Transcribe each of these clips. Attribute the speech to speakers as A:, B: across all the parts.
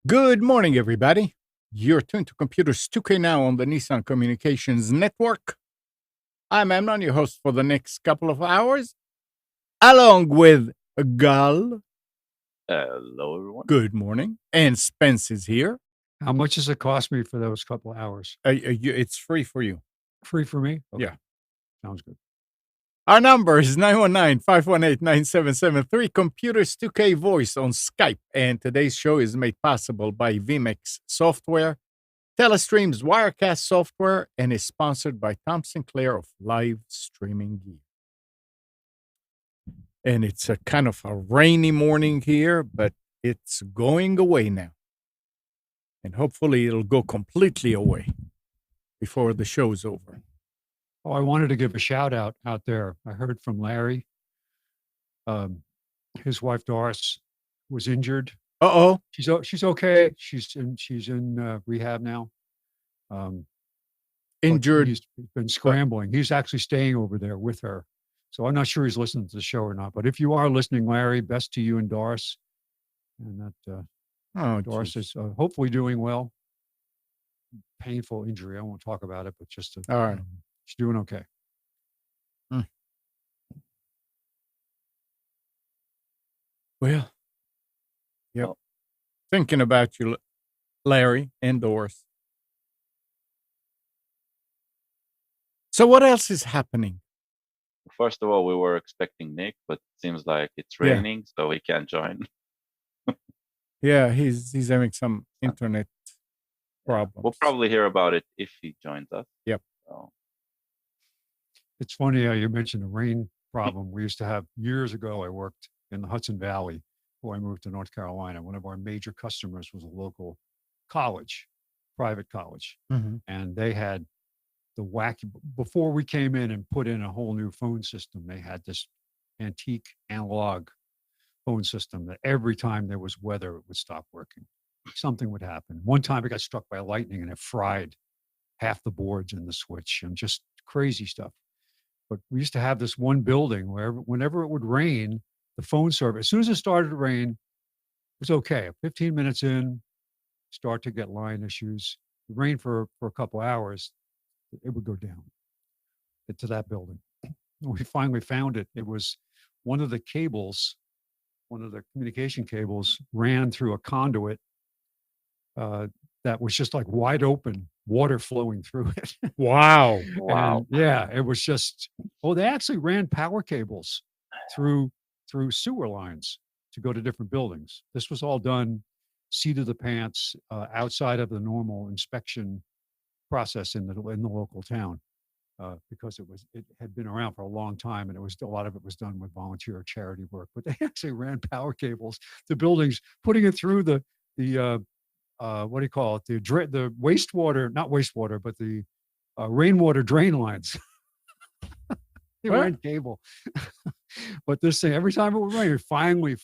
A: Good morning, everybody. You're tuned to Computers 2K now on the Nissan Communications Network. I'm Amnon, your host for the next couple of hours, along with Gal.
B: Hello, everyone.
A: Good morning. And Spence is here.
C: How much does it cost me for those couple of hours?
A: It's free for you.
C: Free for me? Okay.
A: Yeah.
C: Sounds good.
A: Our number is 919-518-9773, Computers 2K Voice on Skype. And today's show is made possible by VMix Software, Telestream's Wirecast software, and is sponsored by Tom Sinclair of Live Streaming Gear. And it's a kind of a rainy morning here, but it's going away now. And hopefully it'll go completely away before the show's over.
C: Oh, I wanted to give a shout out there. I heard from Larry. His wife Doris was injured.
A: Uh-oh.
C: She's okay. She's in rehab now.
A: Injured.
C: He's been scrambling. He's actually staying over there with her. So I'm not sure he's listening to the show or not. But if you are listening, Larry, best to you and Doris. And that Doris is hopefully doing well. Painful injury. I won't talk about it, but just
A: all right.
C: She's doing okay.
A: Well, yep. Thinking about you, Larry and Doris. So what else is happening?
B: First of all, we were expecting Nick, but it seems like it's raining, so he can't join.
A: Yeah, he's having some internet problems.
B: We'll probably hear about it if he joins us.
A: Yep.
B: So.
C: It's funny how you mentioned the rain problem. We used to have years ago. I worked in the Hudson Valley before I moved to North Carolina. One of our major customers was a local college, private college, and they had the wacky. Before we came in and put in a whole new phone system, they had this antique analog phone system that every time there was weather, it would stop working. Something would happen. One time it got struck by lightning and it fried half the boards in the switch and just crazy stuff. But we used to have this one building where whenever it would rain, the phone service, as soon as it started to rain, it was okay. 15 minutes in, start to get line issues. It rained for a couple hours, it would go down to that building. We finally found it. It was one of the cables, one of the communication cables ran through a conduit that was just like wide open, water flowing through it.
A: Wow.
C: And yeah, it was just, they actually ran power cables through sewer lines to go to different buildings. This was all done seat of the pants, outside of the normal inspection process in the local town, because it had been around for a long time, and a lot of it was done with volunteer charity work. But they actually ran power cables to buildings, putting it through the what do you call it? The wastewater, not wastewater, but the rainwater drain lines. They ran cable. But this thing, every time it would rain, finally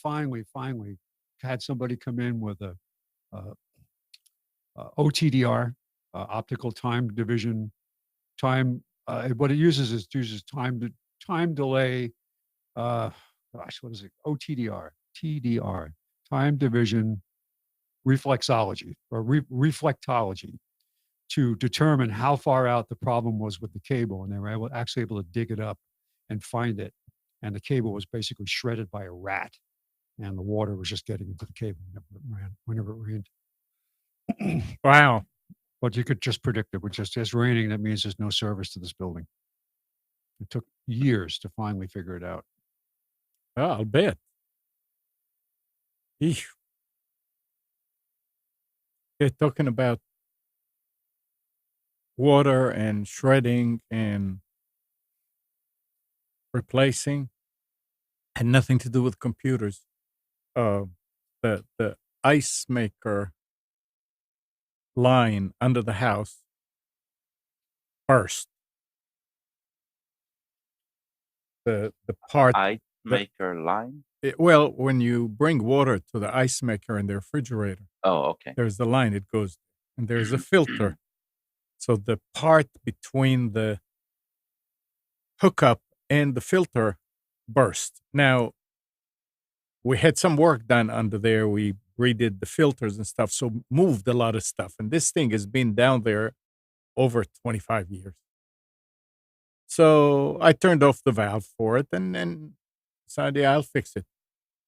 C: had somebody come in with a OTDR, optical time division, what it uses time delay. What is it? TDR, time division reflexology or reflectology, to determine how far out the problem was with the cable. And they were actually able to dig it up and find it. And the cable was basically shredded by a rat. And the water was just getting into the cable whenever it rained.
A: Wow.
C: But you could just predict it. It's raining. That means there's no service to this building. It took years to finally figure it out.
A: Oh, I'll bet. Eesh. They're talking about water and shredding and replacing had nothing to do with computers. Uh, the ice maker line under the house burst. The part
B: Ice
A: the,
B: maker line.
A: well, when you bring water to the ice maker in the refrigerator,
B: Oh, okay.
A: there's the line it goes, and there's a filter. So the part between the hookup and the filter burst. Now, we had some work done under there. We redid the filters and stuff, so moved a lot of stuff. And this thing has been down there over 25 years. So I turned off the valve for it and decided, yeah, I'll fix it.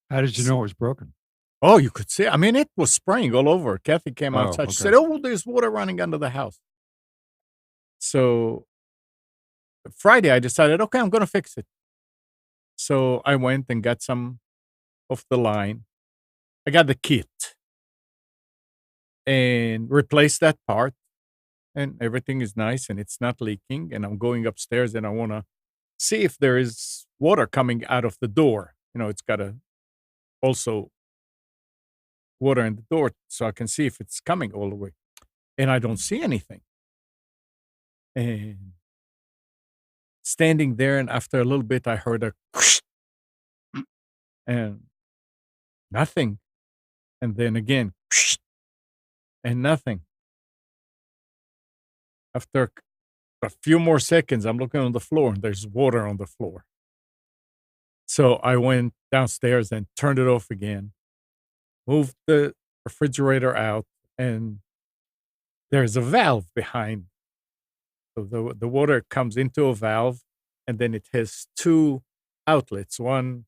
C: How did you know it was broken?
A: Oh, you could see. I mean, it was spraying all over. Kathy came
C: Oh,
A: outside. She
C: okay.
A: said, "Oh, there's water running under the house." So Friday, I decided, okay, I'm going to fix it. So I went and got some of the line. I got the kit and replaced that part, and everything is nice and it's not leaking. And I'm going upstairs and I want to see if there is water coming out of the door. You know, it's got a also water in the door so I can see if it's coming all the way. And I don't see anything. And standing there, and after a little bit, I heard a whoosh, and nothing. And then again, whoosh, and nothing. After a few more seconds, I'm looking on the floor and there's water on the floor. So I went downstairs and turned it off again, moved the refrigerator out, and there's a valve behind. So the water comes into a valve, and then it has two outlets. One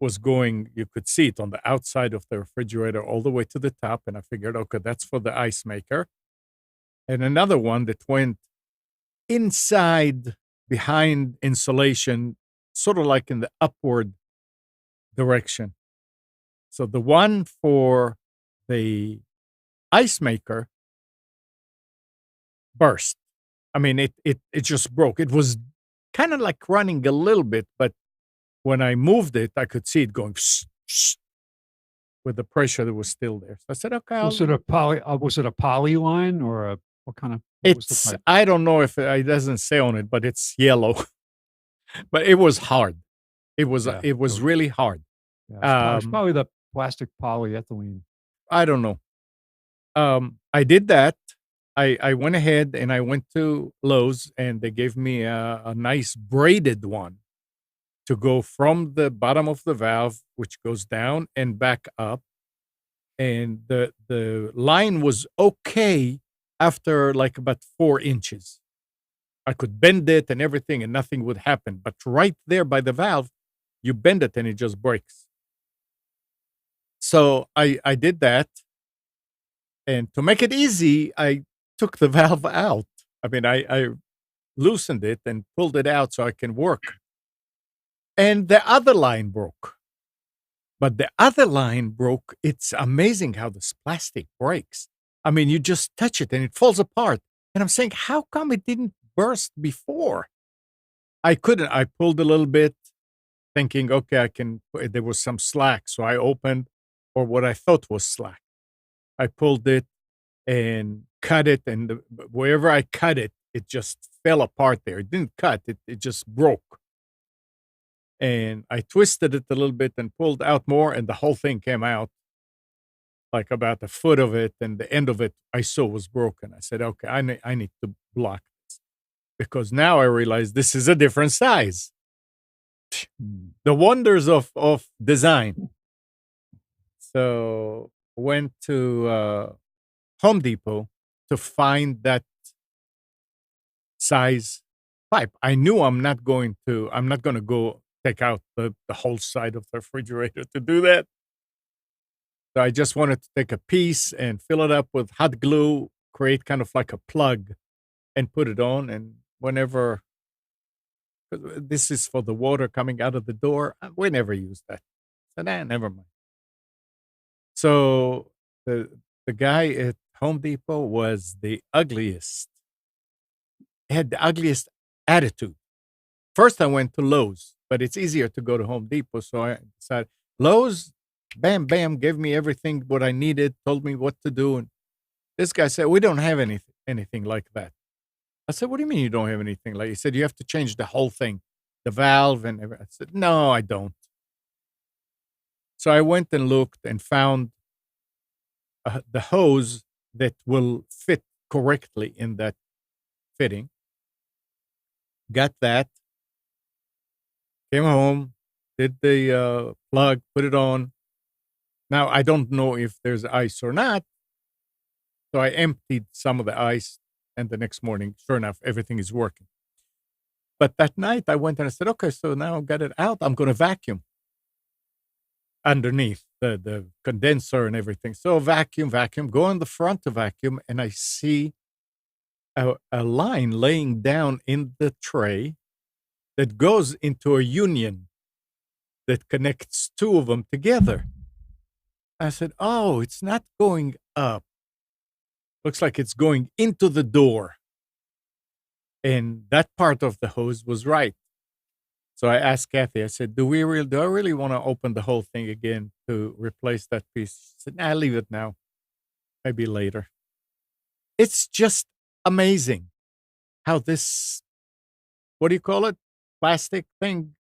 A: was going, you could see it on the outside of the refrigerator all the way to the top. And I figured, okay, that's for the ice maker. And another one that went inside behind insulation, sort of like in the upward direction. So the one for the ice maker burst. I mean, it just broke. It was kind of like running a little bit, but when I moved it, I could see it going with the pressure that was still there. So I said, okay,
C: Was it a poly line or a what kind of? What was the
A: it's,
C: type?
A: I don't know if it doesn't say on it, but it's yellow. But it was hard. It was
C: Yeah, so
A: really hard.
C: it's probably the plastic polyethylene.
A: I don't know. I did that. I went ahead and I went to Lowe's and they gave me a nice braided one to go from the bottom of the valve, which goes down and back up. And the line was okay after like about 4 inches. I could bend it and everything and nothing would happen. But right there by the valve, you bend it and it just breaks. So I did that. And to make it easy, I took the valve out. I mean, I loosened it and pulled it out so I can work. And the other line broke. But the other line broke. It's amazing how this plastic breaks. I mean, you just touch it and it falls apart. And I'm saying, how come it didn't burst before? I couldn't. I pulled a little bit, thinking, okay, I can. There was some slack. So I opened, or what I thought was slack. I pulled it and cut it. And wherever I cut it, it just fell apart there. It didn't cut, it just broke. And I twisted it a little bit and pulled out more, and the whole thing came out like about the foot of it, and the end of it I saw was broken. I said, okay, I need to block this because now I realize this is a different size. The wonders of design. So went to Home Depot to find that size pipe. I knew I'm not going to go take out the whole side of the refrigerator to do that. So I just wanted to take a piece and fill it up with hot glue, create kind of like a plug and put it on. And whenever, because this is for the water coming out of the door. We never use that. So never mind. So the guy at Home Depot was the ugliest. He had the ugliest attitude. First, I went to Lowe's, but it's easier to go to Home Depot. So I decided Lowe's, bam, bam, gave me everything what I needed, told me what to do. And this guy said, "We don't have anything like that." I said, "What do you mean you don't have anything like?" He said, "You have to change the whole thing, the valve and everything." I said, "No, I don't." So I went and looked and found the hose that will fit correctly in that fitting. Got that. Came home, did the plug, put it on. Now I don't know if there's ice or not. So I emptied some of the ice, and the next morning, sure enough, everything is working. But that night I went and I said, "Okay, so now I've got it out. I'm going to vacuum underneath the condenser and everything." So vacuum, go in the front to vacuum, and I see a line laying down in the tray that goes into a union that connects two of them together. I said, "Oh, it's not going up. Looks like it's going into the door." And that part of the hose was right. So I asked Kathy, I said, do I really want to open the whole thing again to replace that piece? She said, "Nah, leave it now. Maybe later." It's just amazing how this, what do you call it? Plastic thing,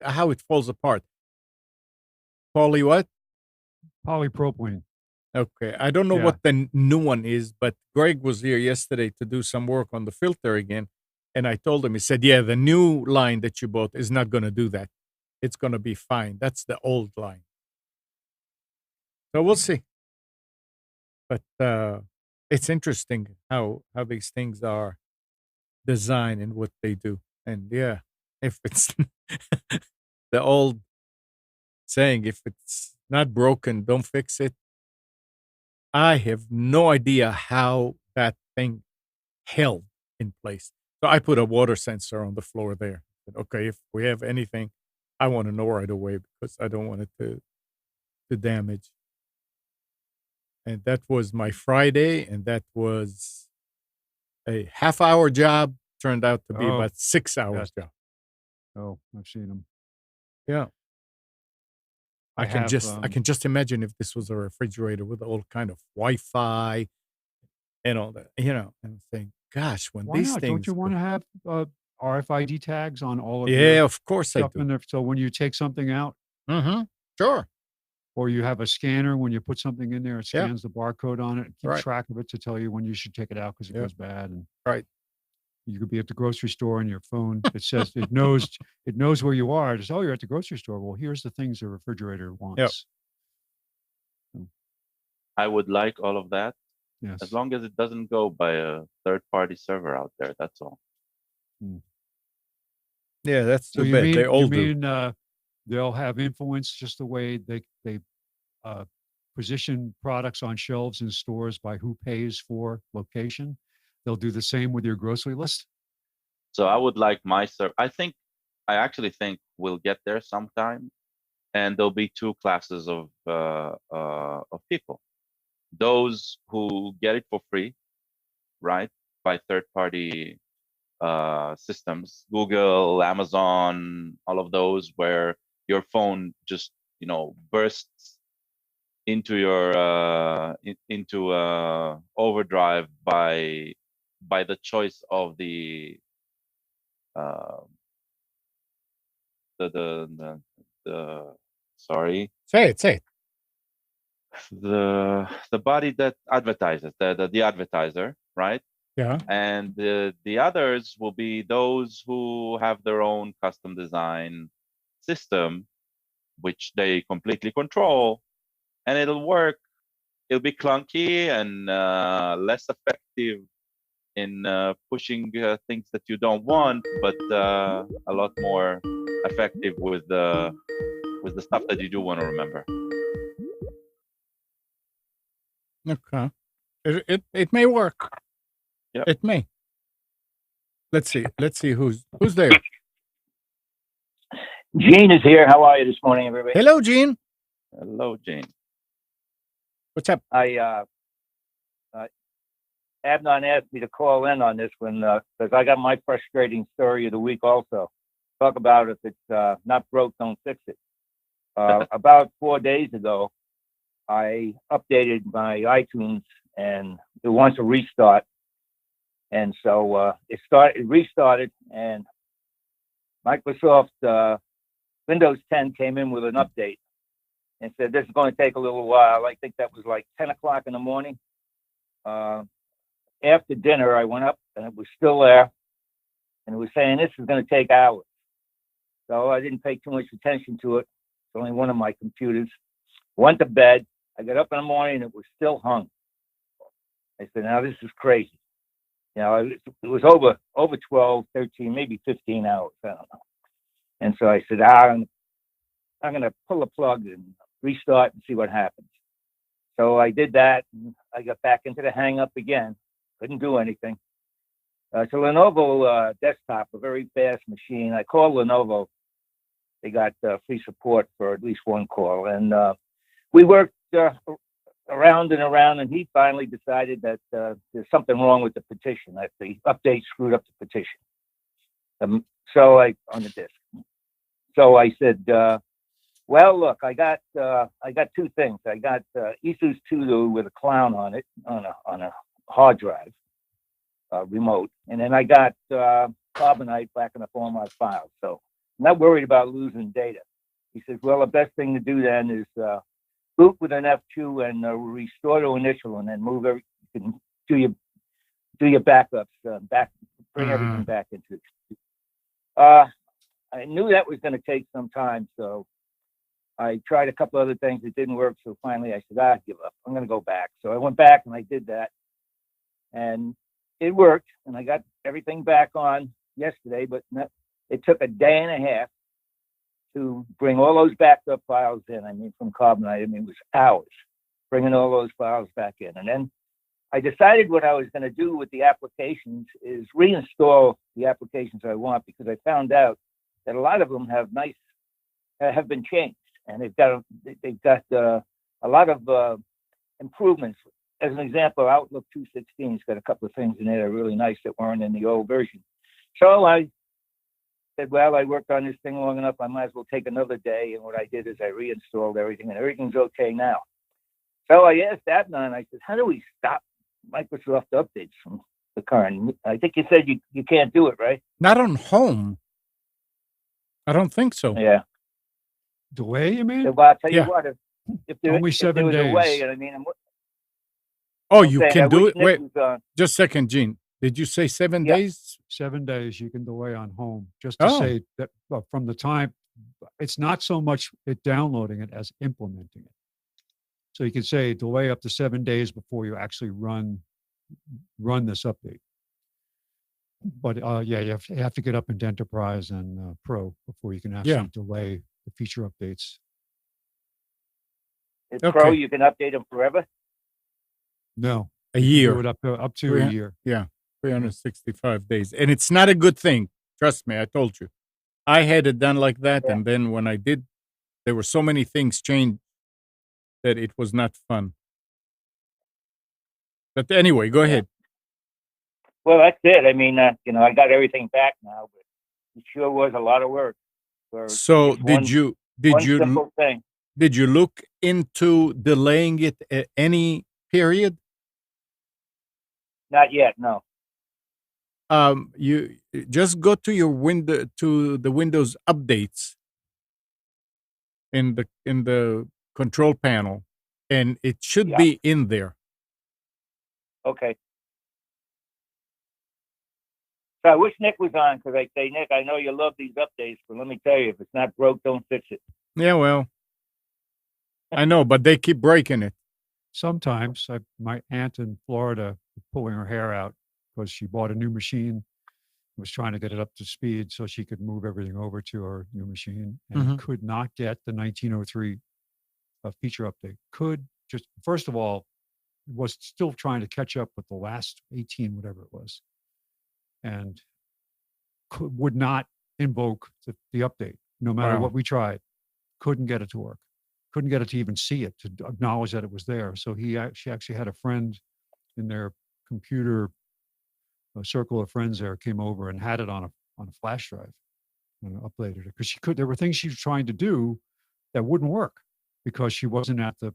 A: how it falls apart. Poly what?
C: Polypropylene.
A: Okay. I don't know
C: Yeah.
A: what the new one is, but Greg was here yesterday to do some work on the filter again. And I told him, he said, "Yeah, the new line that you bought is not going to do that. It's going to be fine. That's the old line." So we'll see. But it's interesting how these things are designed and what they do. And yeah, if it's the old saying, if it's not broken, don't fix it. I have no idea how that thing held in place. So I put a water sensor on the floor there. Said, "Okay, if we have anything, I want to know right away because I don't want it to damage." And that was my Friday, and that was a half-hour job. Turned out to be
C: Oh,
A: about 6 hours
C: yes.
A: job.
C: Oh, I've seen them.
A: Yeah.
C: I have,
A: I can just imagine if this was a refrigerator with all kind of Wi-Fi and all that, and saying, "Gosh, when
C: why
A: these
C: not? Don't
A: things
C: you
A: go."
C: want to have RFID tags on all of
A: Yeah,
C: your
A: of course I
C: stuff
A: do.
C: in there? So when you take something out,
A: Mm-hmm. Sure.
C: or you have a scanner, when you put something in there, it
A: Yeah.
C: scans the barcode on it, and keeps
A: Right.
C: track of it to tell you when you should take it out because it
A: Yeah.
C: goes bad. And
A: Right.
C: you could be at the grocery store and your phone, it says it knows where you are. It's, "Oh, you're at the grocery store. Well, here's the things the refrigerator wants."
B: I would like all of that as
C: Yes.
B: long as it doesn't go by a third-party server out there. That's all.
A: Yeah, that's
C: So
A: too bad. They all do.
C: they'll have influence just the way they position products on shelves in stores by who pays for location. They'll do the same with your grocery list.
B: So I would like my server. I actually think we'll get there sometime, and there'll be two classes of people: those who get it for free, right, by third-party systems, Google, Amazon, all of those, where your phone just bursts into your into overdrive by the choice of the sorry,
A: Say it.
B: the body that advertises, the advertiser, right?
A: Yeah.
B: And the others will be those who have their own custom design system, which they completely control, and it'll work. It'll be clunky and less effective in pushing things that you don't want, but a lot more effective with the stuff that you do want to remember.
A: Okay. It may work.
B: Yep.
A: It may. Let's see. Who's there.
D: Gene is here. How are you this morning, everybody?
A: Hello, Gene.
B: Hello, Gene.
A: What's up?
D: Abnon asked me to call in on this one because I got my frustrating story of the week also. Talk about if it's not broke, don't fix it. About 4 days ago, I updated my iTunes and it wants a restart. And so it restarted, and Microsoft Windows 10 came in with an update and said this is going to take a little while. I think that was like 10 o'clock in the morning. After dinner, I went up and it was still there, and it was saying this is going to take hours. So I didn't pay too much attention to it. It's only one of my computers. Went to bed. I got up in the morning and it was still hung. I said, now this is crazy. You know, it was over 12, 13, maybe 15 hours. I don't know. And so I said, I'm going to pull a plug and restart and see what happens. So I did that, and I got back into the hang up again. Couldn't do anything. It's a Lenovo desktop, a very fast machine. I called Lenovo. They got free support for at least one call. And we worked around and around, and he finally decided that there's something wrong with the petition, that the update screwed up the petition. On the disk. So I said, well, look, I got two things. I got Asus 2 with a clown on it on a hard drive, remote, and then I got Carbonite backing up all my files. So I'm not worried about losing data. He says, well, the best thing to do then is boot with an F2 and restore to initial, and then you can do your backups, bring everything back into it. I knew that was going to take some time, so I tried a couple other things. It didn't work, so finally I said, I give up. I'm going to go back. So I went back and I did that, and it worked, and I got everything back on yesterday, but it took a day and a half to bring all those backed up files in. I mean, from Carbonite, it was hours bringing all those files back in. And then I decided what I was going to do with the applications is reinstall the applications I want, because I found out that a lot of them have been changed, and they've got a lot of improvements. As an example, Outlook 2.16's got a couple of things in there that are really nice that weren't in the old version. So I said, well, I worked on this thing long enough, I might as well take another day. And what I did is I reinstalled everything, and everything's okay now. So I asked Adnan, I said, how do we stop Microsoft updates from the current? I think you said you can't do it, right?
A: Not on home. I don't think so.
D: Yeah.
C: Delay, you mean?
D: So, well, I'll tell
A: Yeah.
D: you what, if there
C: Only 7
D: was
C: days.
D: a way, and I mean,
A: Oh, you can do it?
D: Nick
A: Wait,
D: was,
A: just a second, Gene. Did you say 7
D: Yeah.
A: days?
C: 7 days you can delay on home, just to
A: Oh.
C: say that from the time, it's not so much it downloading it as implementing it. So you can say delay up to 7 days before you actually run this update. But yeah, you have to get up into Enterprise and Pro before you can actually delay the feature updates.
D: it's Pro,
A: Okay.
D: you can update them forever.
C: No,
A: A
C: you can
A: year.
C: do it up to a year.
A: Yeah, 365 days. And it's not a good thing. Trust me, I told you. I had it done like that,
D: Yeah.
A: and then when I did, there were so many things changed that it was not fun. But anyway, go ahead.
D: Well, that's it. I mean, I got everything back now, but it sure was a lot of work for
A: So
D: just one simple thing.
A: did you look into delaying it at any period?
D: Not yet, no.
A: You just go to the Windows updates in the control panel, and it should be in there.
D: Okay. So I wish Nick was on, because I say, Nick, I know you love these updates, but let me tell you, if it's not broke, don't fix it.
A: Yeah, well, I know, but they keep breaking it.
C: Sometimes my aunt in Florida was pulling her hair out because she bought a new machine, was trying to get it up to speed so she could move everything over to her new machine, and could not get the 1903 feature update. First of all, was still trying to catch up with the last 18, whatever it was, and would not invoke the update. no matter
A: Wow.
C: what we tried, couldn't get it to work, couldn't get it to even see it, to acknowledge that it was there. So she actually had a friend in their computer, a circle of friends there, came over and had it on a flash drive and uploaded it, because there were things she was trying to do that wouldn't work because she wasn't at the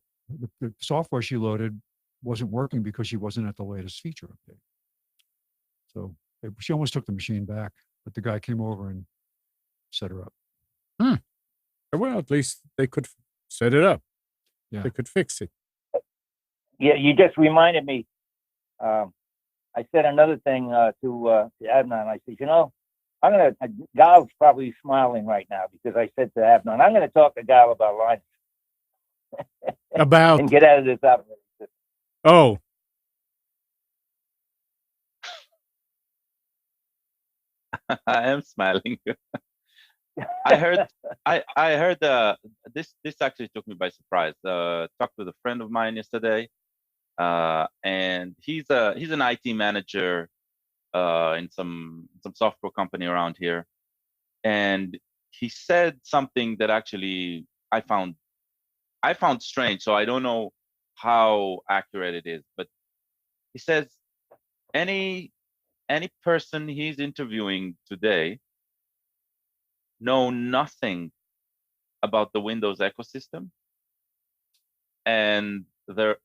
C: software she loaded wasn't working because she wasn't at the latest feature update. So she almost took the machine back, but the guy came over and set her up.
A: Well, at least they could set it up.
C: Yeah.
A: They could fix it.
D: Yeah, you just reminded me. I said another thing to Adnan. I said, Gal's probably smiling right now because I said to Adnan, I'm going to talk to Gal about Linux
A: About,
D: and get out of this operating system.
A: oh,
B: I am smiling. I heard this actually took me by surprise. Talked with a friend of mine yesterday, and he's an IT manager in some software company around here, and he said something that actually I found strange. So I don't know how accurate it is, but he says any person he's interviewing today know nothing about the Windows ecosystem, and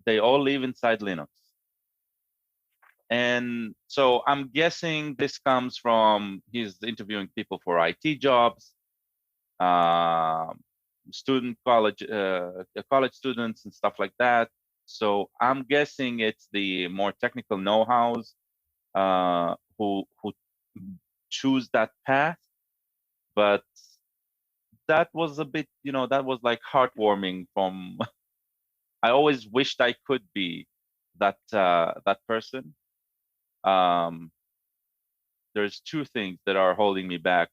B: they all live inside Linux. And so I'm guessing this comes from he's interviewing people for IT jobs, college students and stuff like that. So I'm guessing it's the more technical know-hows who choose that path. But that was a bit, that was like heartwarming. I always wished I could be that person. There's two things that are holding me back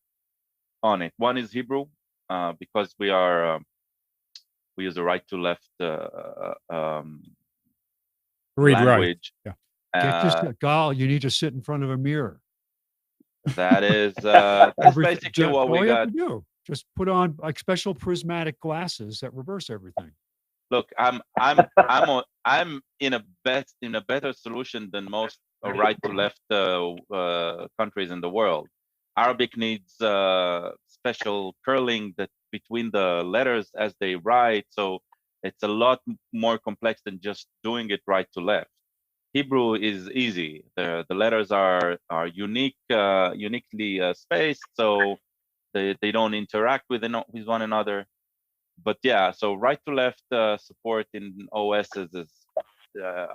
B: on it. One is Hebrew, because we use a right to left
A: read
B: language.
A: right.
C: Get Gal, you need to sit in front of a mirror.
B: That is that's basically what we
C: all you have
B: got.
C: to do. Just put on like special prismatic glasses that reverse everything.
B: Look, I'm in a better solution than most right to left countries in the world. Arabic needs special curling that between the letters as they write, so it's a lot more complex than just doing it right to left. Hebrew is easy. The letters are uniquely spaced, so they don't interact with one another. But yeah, so right to left support in OSs is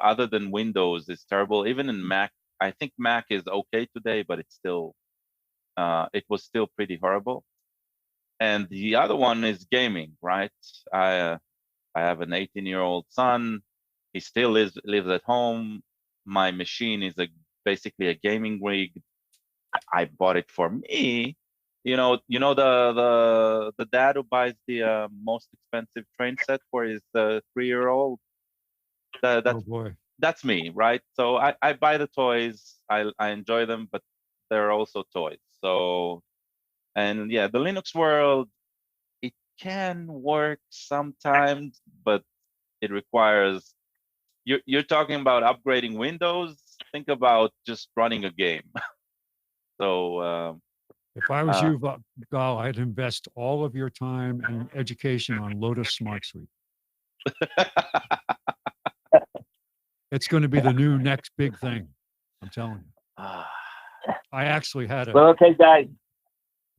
B: other than Windows is terrible. Even in Mac, I think Mac is okay today, but it's still it was still pretty horrible. And the other one is gaming, right? I have an 18-year-old son. He still lives at home. My machine is basically a gaming rig. I bought it for me. The dad who buys the most expensive train set for his 3-year-old.
C: Oh boy.
B: That's me, right? So I buy the toys. I enjoy them, but they're also toys. So, and yeah, the Linux world, it can work sometimes, but it requires. You're talking about upgrading Windows. Think about just running a game. So.
C: If I was you, Gal, I'd invest all of your time and education on Lotus Smart Suite. It's going to be the new next big thing. I'm telling you. I actually had a.
D: Well, okay, guys.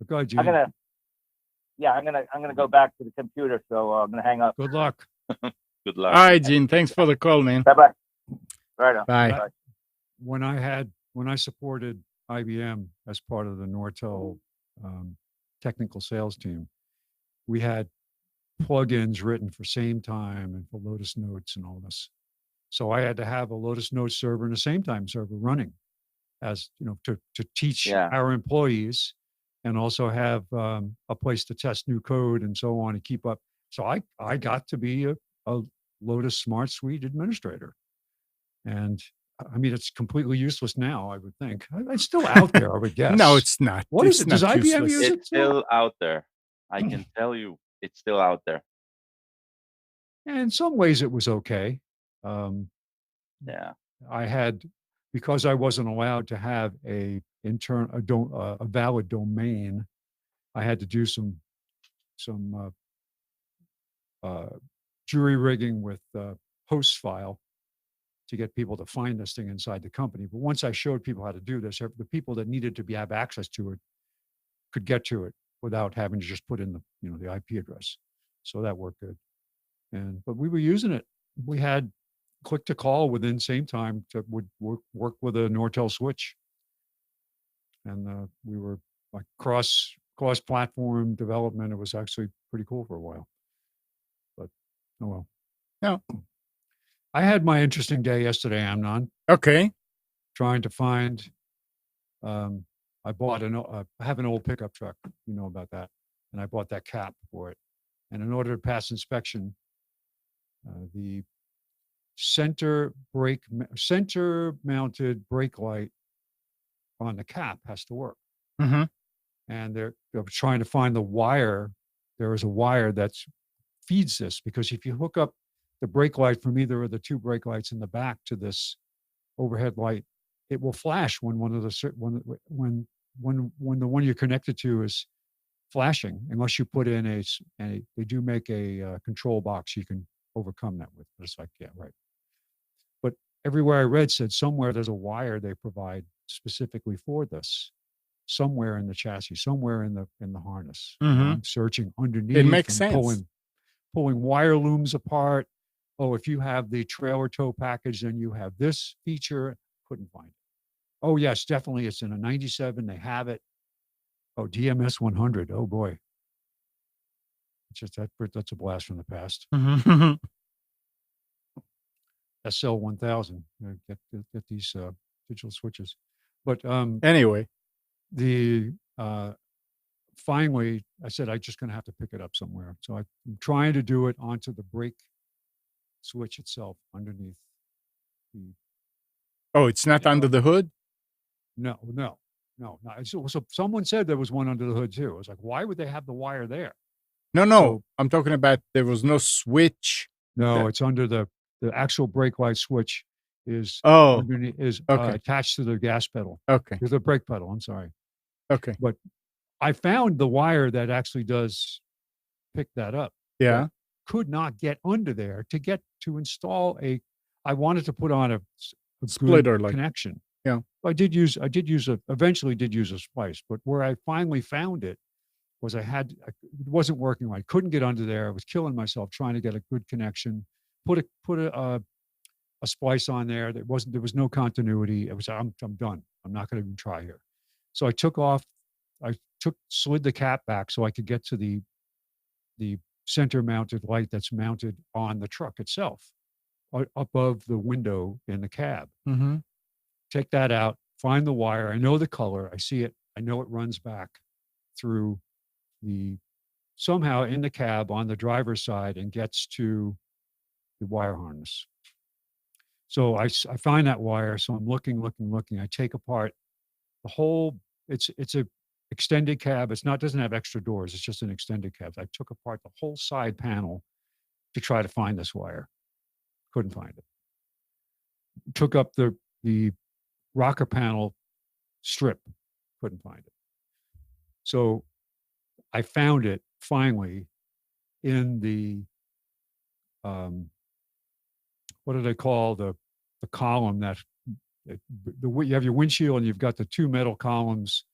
C: Go ahead, Gene.
D: I'm gonna go back to the computer, so I'm gonna hang up.
C: Good luck.
B: Good luck.
A: All right, Gene. Thanks for the call, man.
D: Bye-bye. Right on.
A: Bye.
C: When I supported IBM as part of the Nortel technical sales team, we had plugins written for Same Time and for Lotus Notes and all this. So I had to have a Lotus Notes server and a Same Time server running, as to teach our employees, and also have a place to test new code and so on and keep up. So I got to be a Lotus Smart Suite administrator, and I mean, it's completely useless now, I would think. It's still out there, I would guess.
A: No, it's not.
C: What is it? Does IBM
A: useless.
C: use it?
B: It's still out there. I can tell you, it's still out there.
C: And in some ways it was okay.
B: Yeah.
C: I had, because I wasn't allowed to have a valid domain, I had to do some jury rigging with host file to get people to find this thing inside the company. But once I showed people how to do this, the people that needed to have access to it could get to it without having to just put in the IP address. So that worked good. But we were using it. We had click to call within same time to would work with a Nortel switch. And we were like cross platform development. It was actually pretty cool for a while. But oh well.
A: Yeah.
C: I had my interesting day yesterday, Amnon,
A: Okay.
C: trying to find I bought I have an old pickup truck, you know about that. And I bought that cap for it. And in order to pass inspection, the center mounted brake light on the cap has to work.
A: Mm-hmm.
C: And they're trying to find the wire. There is a wire that feeds this, because if you hook up the brake light from either of the two brake lights in the back to this overhead light, it will flash when when the one you're connected to is flashing, unless you put in they do make a control box you can overcome that with. But it's like, yeah, right. But everywhere I read said somewhere there's a wire they provide specifically for this, somewhere in the chassis, somewhere in the harness.
A: Mm-hmm.
C: I'm searching underneath.
A: It makes sense.
C: Pulling wire looms apart. Oh, if you have the trailer tow package, then you have this feature. Couldn't find it. Oh, yes, definitely. It's in a 97. They have it. Oh, DMS 100. Oh, boy. It's just that's a blast from the past.
A: Mm-hmm.
C: SL 1000. Get these digital switches. But
A: Anyway.
C: Finally, I said, I'm just going to have to pick it up somewhere. So I'm trying to do it onto the brake switch itself underneath the.
A: Oh, it's not under the hood?
C: No. So someone said there was one under the hood too. I was like, why would they have the wire there?
A: No.
C: So,
A: I'm talking about there was no switch.
C: no, it's under the actual brake light switch is
A: underneath,
C: attached to the gas pedal.
A: Okay.
C: To the brake pedal. I'm sorry.
A: Okay.
C: But I found the wire that actually does pick that up.
A: Yeah.
C: Could not get under there to install I wanted to put on a
A: splitter
C: connection.
A: Yeah.
C: Eventually did use a splice, but where I finally found it was it wasn't working right. Couldn't get under there. I was killing myself trying to get a good connection. Put a splice on there. There was no continuity. It was, I'm done. I'm not going to even try here. So I slid the cap back so I could get to the center mounted light that's mounted on the truck itself, above the window in the cab.
A: Mm-hmm.
C: Take that out, find the wire. I know the color. I see it. I know it runs back through somehow in the cab on the driver's side and gets to the wire harness. So I find that wire. So I'm looking. I take apart the whole, it's a extended cab. Doesn't have extra doors. It's just an extended cab. I took apart the whole side panel to try to find this wire. Couldn't find it. Took up the rocker panel strip. Couldn't find it. So I found it finally in the what do they call the column that you have your windshield and you've got the two metal columns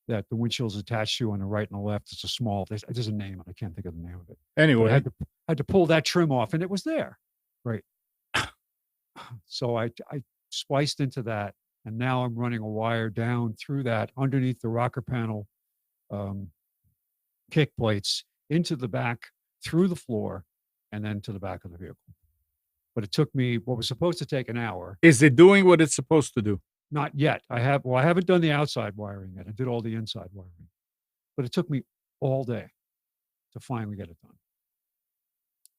C: that the windshield's attached to on the right and the left. It's a small, there's a name, I can't think of the name of it.
A: Anyway.
C: I had to pull that trim off and it was there. Right. So I spliced into that, and now I'm running a wire down through that underneath the rocker panel kick plates into the back, through the floor, and then to the back of the vehicle. But it took me what was supposed to take an hour.
A: Is it doing what it's supposed to do?
C: Not yet. I haven't done the outside wiring yet. I did all the inside wiring. But it took me all day to finally get it done.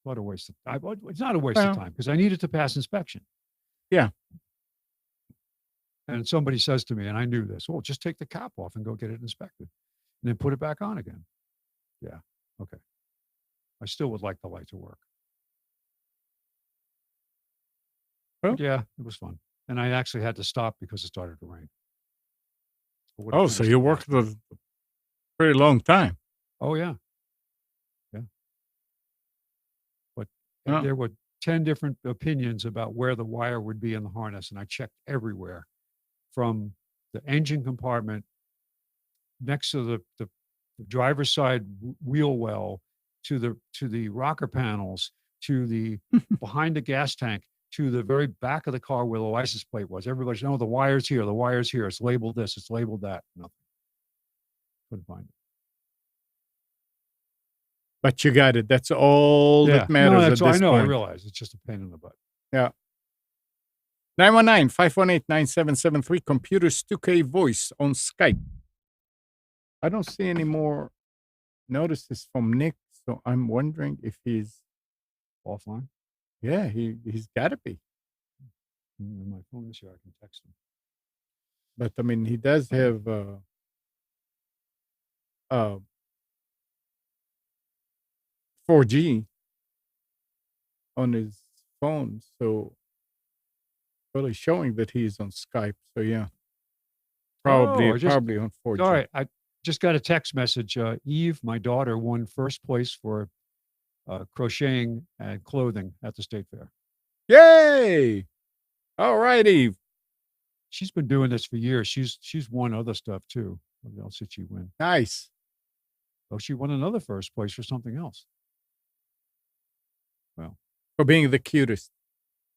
C: What a waste of time. It's not a waste of time because I needed to pass inspection.
A: Yeah.
C: And somebody says to me, and I knew this, well, just take the cap off and go get it inspected and then put it back on again. Yeah. Okay. I still would like the light to work.
A: Well-
C: But yeah, it was fun. And I actually had to stop because it started to rain. I would've
A: Oh, so
C: finished
A: you
C: it last
A: worked
C: week.
A: a pretty long time.
C: Oh, yeah. Yeah. But
A: Oh.
C: there were 10 different opinions about where the wire would be in the harness, and I checked everywhere from the engine compartment next to the driver's side wheel well to the rocker panels to the behind the gas tank to the very back of the car where the license plate was. Everybody's, no, the wire's here, the wire's here. It's labeled this, it's labeled that. Nothing. Couldn't find it.
A: But you got it. That's all
C: Yeah.
A: that matters
C: No,
A: at
C: that's, I
A: this
C: know, I
A: point.
C: realize it's just a pain in the butt.
A: 919-518-9773, Computers 2K voice on Skype. I don't see any more notices from Nick, so I'm wondering if he's
C: Offline.
A: yeah, he's got to be.
C: My phone is here. I can text him.
A: But I mean, he does have 4G on his phone, so really showing that he's on Skype. So yeah, probably
C: Oh,
A: probably on 4G.
C: All right. I just got a text message. Eve, my daughter, won first place for crocheting and clothing at the state fair.
A: Yay! All right, Eve.
C: She's been doing this for years. She's won other stuff too. What else did she win?
A: Nice.
C: Oh, she won another first place for something else. Well,
A: For being the cutest.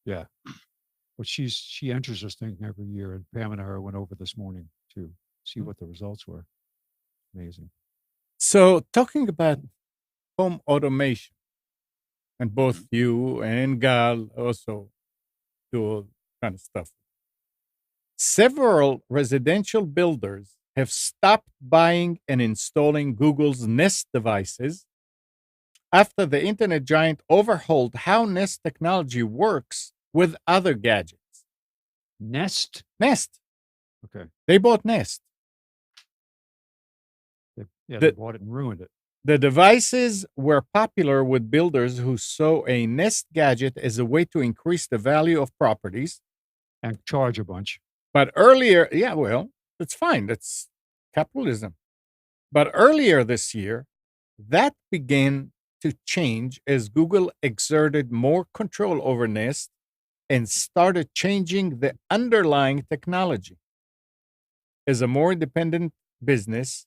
C: yeah. But she enters this thing every year, and Pam and I went over this morning to see what the results were. Amazing.
A: So talking about home automation, and both you and Gal also do all kind of stuff. Several residential builders have stopped buying and installing Google's Nest devices after the internet giant overhauled how Nest technology works with other gadgets.
C: Nest.
A: Nest.
C: Okay.
A: They bought Nest.
C: They bought it and ruined it.
A: The devices were popular with builders who saw a Nest gadget as a way to increase the value of properties.
C: And charge a bunch.
A: But earlier, yeah, well, that's fine. That's capitalism. But earlier this year, that began to change as Google exerted more control over Nest and started changing the underlying technology. As a more independent business,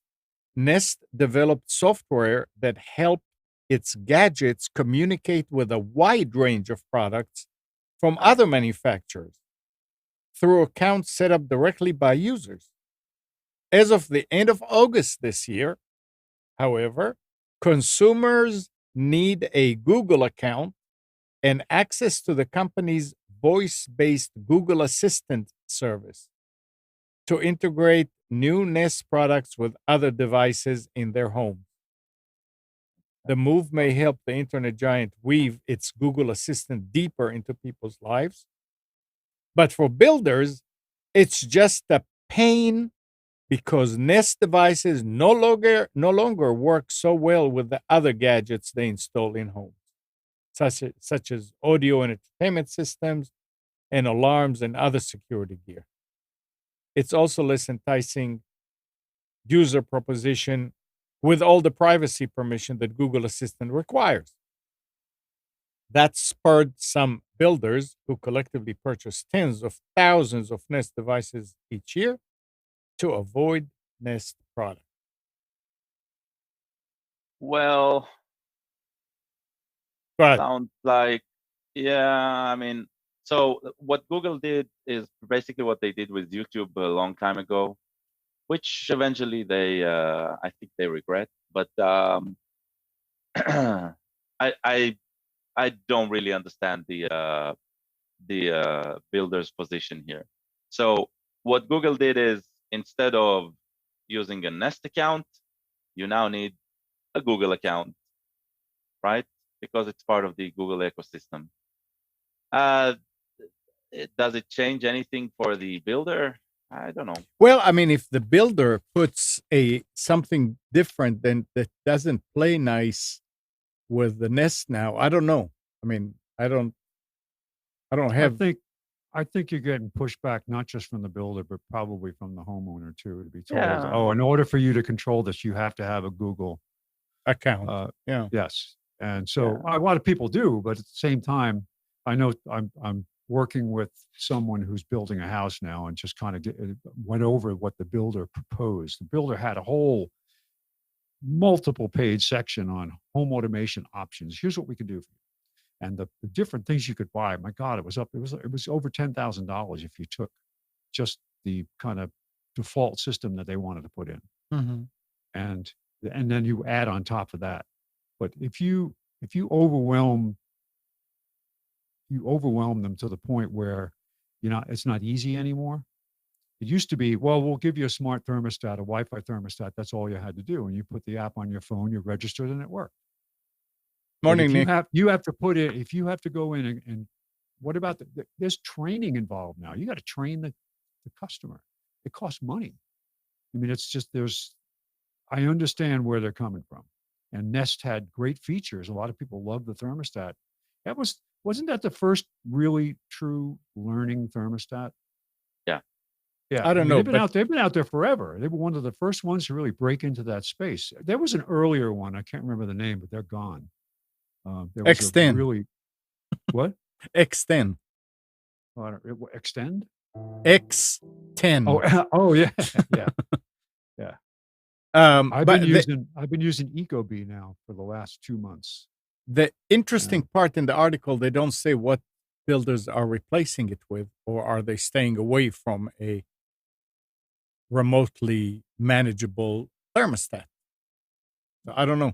A: Nest developed software that helped its gadgets communicate with a wide range of products from other manufacturers through accounts set up directly by users. As of the end of August this year, however, consumers need a Google account and access to the company's voice-based Google Assistant service to integrate new Nest products with other devices in their home. The move may help the internet giant weave its Google Assistant deeper into people's lives. But for builders, it's just a pain because Nest devices no longer work so well with the other gadgets they install in homes, such as audio and entertainment systems and alarms and other security gear. It's also less enticing user proposition with all the privacy permission that Google Assistant requires. That spurred some builders who collectively purchase tens of thousands of Nest devices each year to avoid Nest products.
B: Well,
A: But
B: sounds like, yeah, I mean, so what Google did is basically what they did with YouTube a long time ago, which eventually I think they regret. But I don't really understand the builder's position here. So what Google did is instead of using a Nest account, you now need a Google account, right? Because it's part of the Google ecosystem. Does it change anything for the builder? I don't know.
A: Well, I mean, if the builder puts something different then that doesn't play nice with the Nest now, I don't know. I mean, I don't
C: I
A: have
C: think you're getting pushback not just from the builder, but probably from the homeowner too, to be told,
B: Yeah.
C: oh, in order for you to control this, you have to have a Google.
A: account. Yeah.
C: Yes. And so
B: Yeah.
C: a lot of people do, but at the same time, I know I'm working with someone who's building a house now and just kind of went over what the builder proposed. The builder had a whole multiple page section on home automation options. Here's what we can do for you. And the different things you could buy. My God, it was over $10,000 if you took just the kind of default system that they wanted to put in.
A: Mm-hmm.
C: And then you add on top of that. But if you overwhelm them to the point where it's not easy anymore. It used to be, well, we'll give you a smart thermostat, a Wi-Fi thermostat. That's all you had to do. And you put the app on your phone, you registered, and it worked.
A: Morning, Nick.
C: You have to put it, if you have to go in and what about there's training involved now. You got to train the customer. It costs money. I mean, it's just I understand where they're coming from. And Nest had great features. A lot of people love the thermostat. Wasn't that the first really true learning thermostat?
B: Yeah.
C: Yeah.
A: I don't know.
C: They've been out there forever. They were one of the first ones to really break into that space. There was an earlier one. I can't remember the name, but they're gone. There was
A: X10.
C: What?
A: X10.
C: Extend?
A: X10.
C: Oh yeah. Yeah. Yeah. I've been using Ecobee now for the last 2 months.
A: The interesting part in the article, they don't say what builders are replacing it with, or are they staying away from a remotely manageable thermostat. So I don't know.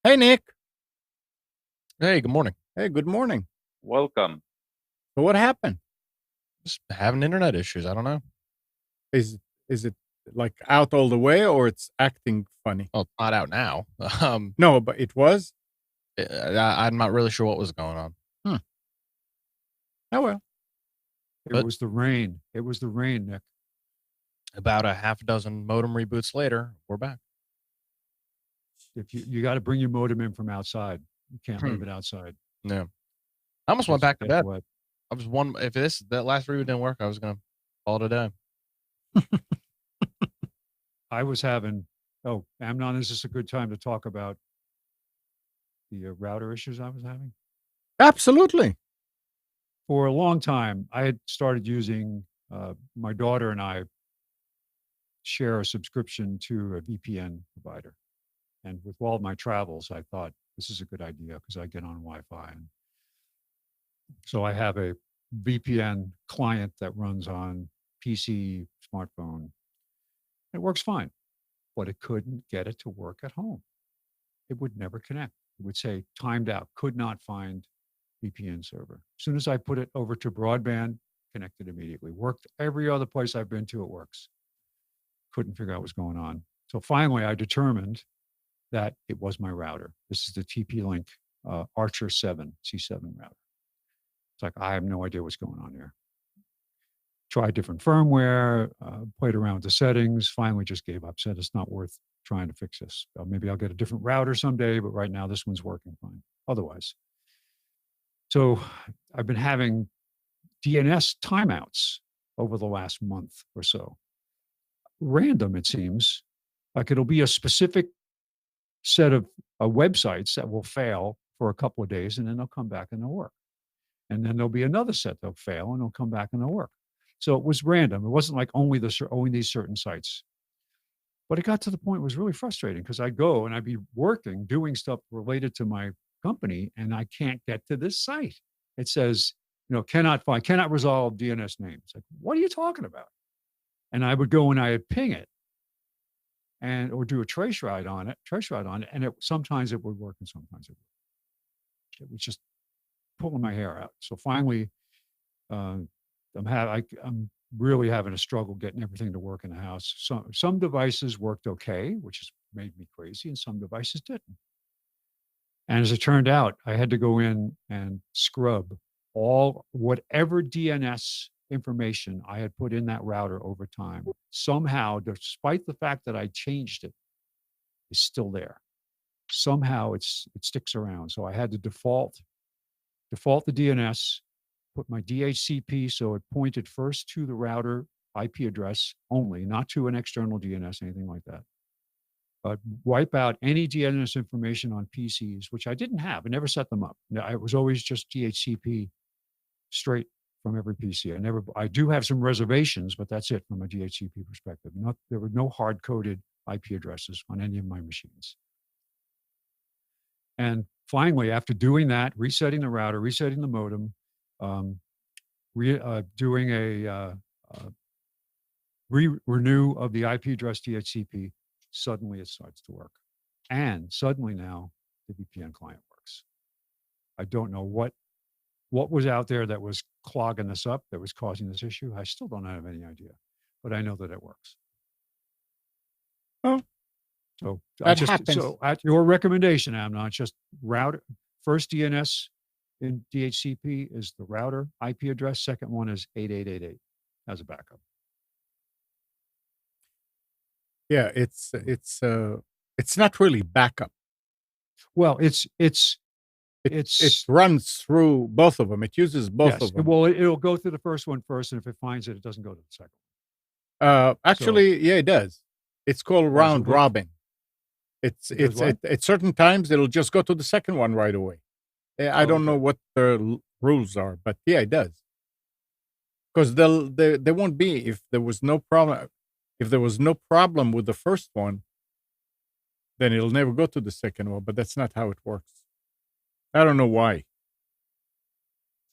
A: Hey, Nick.
E: Hey, good morning.
A: Hey, good morning.
B: Welcome.
A: So what happened?
E: Just having internet issues. I don't know.
A: Is it like out all the way, or it's acting funny?
E: Well, it's not out now.
A: No, but it was.
E: I'm not really sure what was going on.
A: Oh well.
C: It was the rain. It was the rain, Nick.
E: About a half dozen modem reboots later, we're back.
C: If you got to bring your modem in from outside, you can't leave it outside.
E: Yeah, I almost went back to bed.
C: What?
E: I was if that last reboot didn't work, I was gonna call it a day.
C: I was having. Oh, Amnon, is this a good time to talk about the router issues I was having?
A: Absolutely.
C: For a long time, I had started using. My daughter and I share a subscription to a VPN provider. And with all my travels, I thought this is a good idea because I get on Wi-Fi. And so I have a VPN client that runs on PC, smartphone. It works fine, but it couldn't get it to work at home. It would never connect. It would say timed out, could not find VPN server. As soon as I put it over to broadband, connected immediately. Worked every other place I've been to, it works. Couldn't figure out what's going on. So finally, I determined that it was my router. This is the TP-Link Archer 7, C7 router. It's like, I have no idea what's going on here. Tried different firmware, played around with the settings, finally just gave up, said it's not worth trying to fix this. Maybe I'll get a different router someday, but right now this one's working fine otherwise. So I've been having DNS timeouts over the last month or so. Random, it seems. Like it'll be a specific set of websites that will fail for a couple of days and then they'll come back and they'll work. And then there'll be another set that'll fail and they'll come back and they'll work. So it was random. It wasn't like only these certain sites. But it got to the point it was really frustrating because I'd go and I'd be working, doing stuff related to my company, and I can't get to this site. It says, cannot resolve DNS names. Like, what are you talking about? And I would go and I'd ping it or do a trace route on it, and sometimes it would work and sometimes it wouldn't. It was just pulling my hair out. So finally, I'm really having a struggle getting everything to work in the house. Some devices worked okay, which has made me crazy, and some devices didn't. And as it turned out, I had to go in and scrub whatever DNS information I had put in that router over time, somehow, despite the fact that I changed it, is still there. Somehow it sticks around. So I had to default the DNS, put my DHCP so it pointed first to the router IP address only, not to an external DNS, anything like that. Wipe out any DNS information on PCs, which I didn't have. I never set them up. It was always just DHCP straight from every PC. I do have some reservations, but that's it from a DHCP perspective. There were no hard-coded IP addresses on any of my machines. And finally, after doing that, resetting the router, resetting the modem, doing a renew of the IP address DHCP, suddenly it starts to work. And suddenly now the VPN client works. I don't know what was out there that was clogging this up, that was causing this issue. I still don't have any idea, but I know that it works.
A: Oh,
C: so
A: happens.
C: So at your recommendation, Amnon, just router, first DNS in DHCP is the router IP address. Second one is 8888 as a backup.
A: Yeah, it's not really backup.
C: Well, it
A: runs through both of them. It uses both of them.
C: Well, it'll go through the first one first, and if it finds it, it doesn't go to the second one.
A: Actually, yeah, it does. It's called round robin. It's at certain times it'll just go to the second one right away. I don't know what the rules are, but yeah, it does. Because there won't be if there was no problem. If there was no problem with the first one, then it'll never go to the second one. But that's not how it works. I don't know why.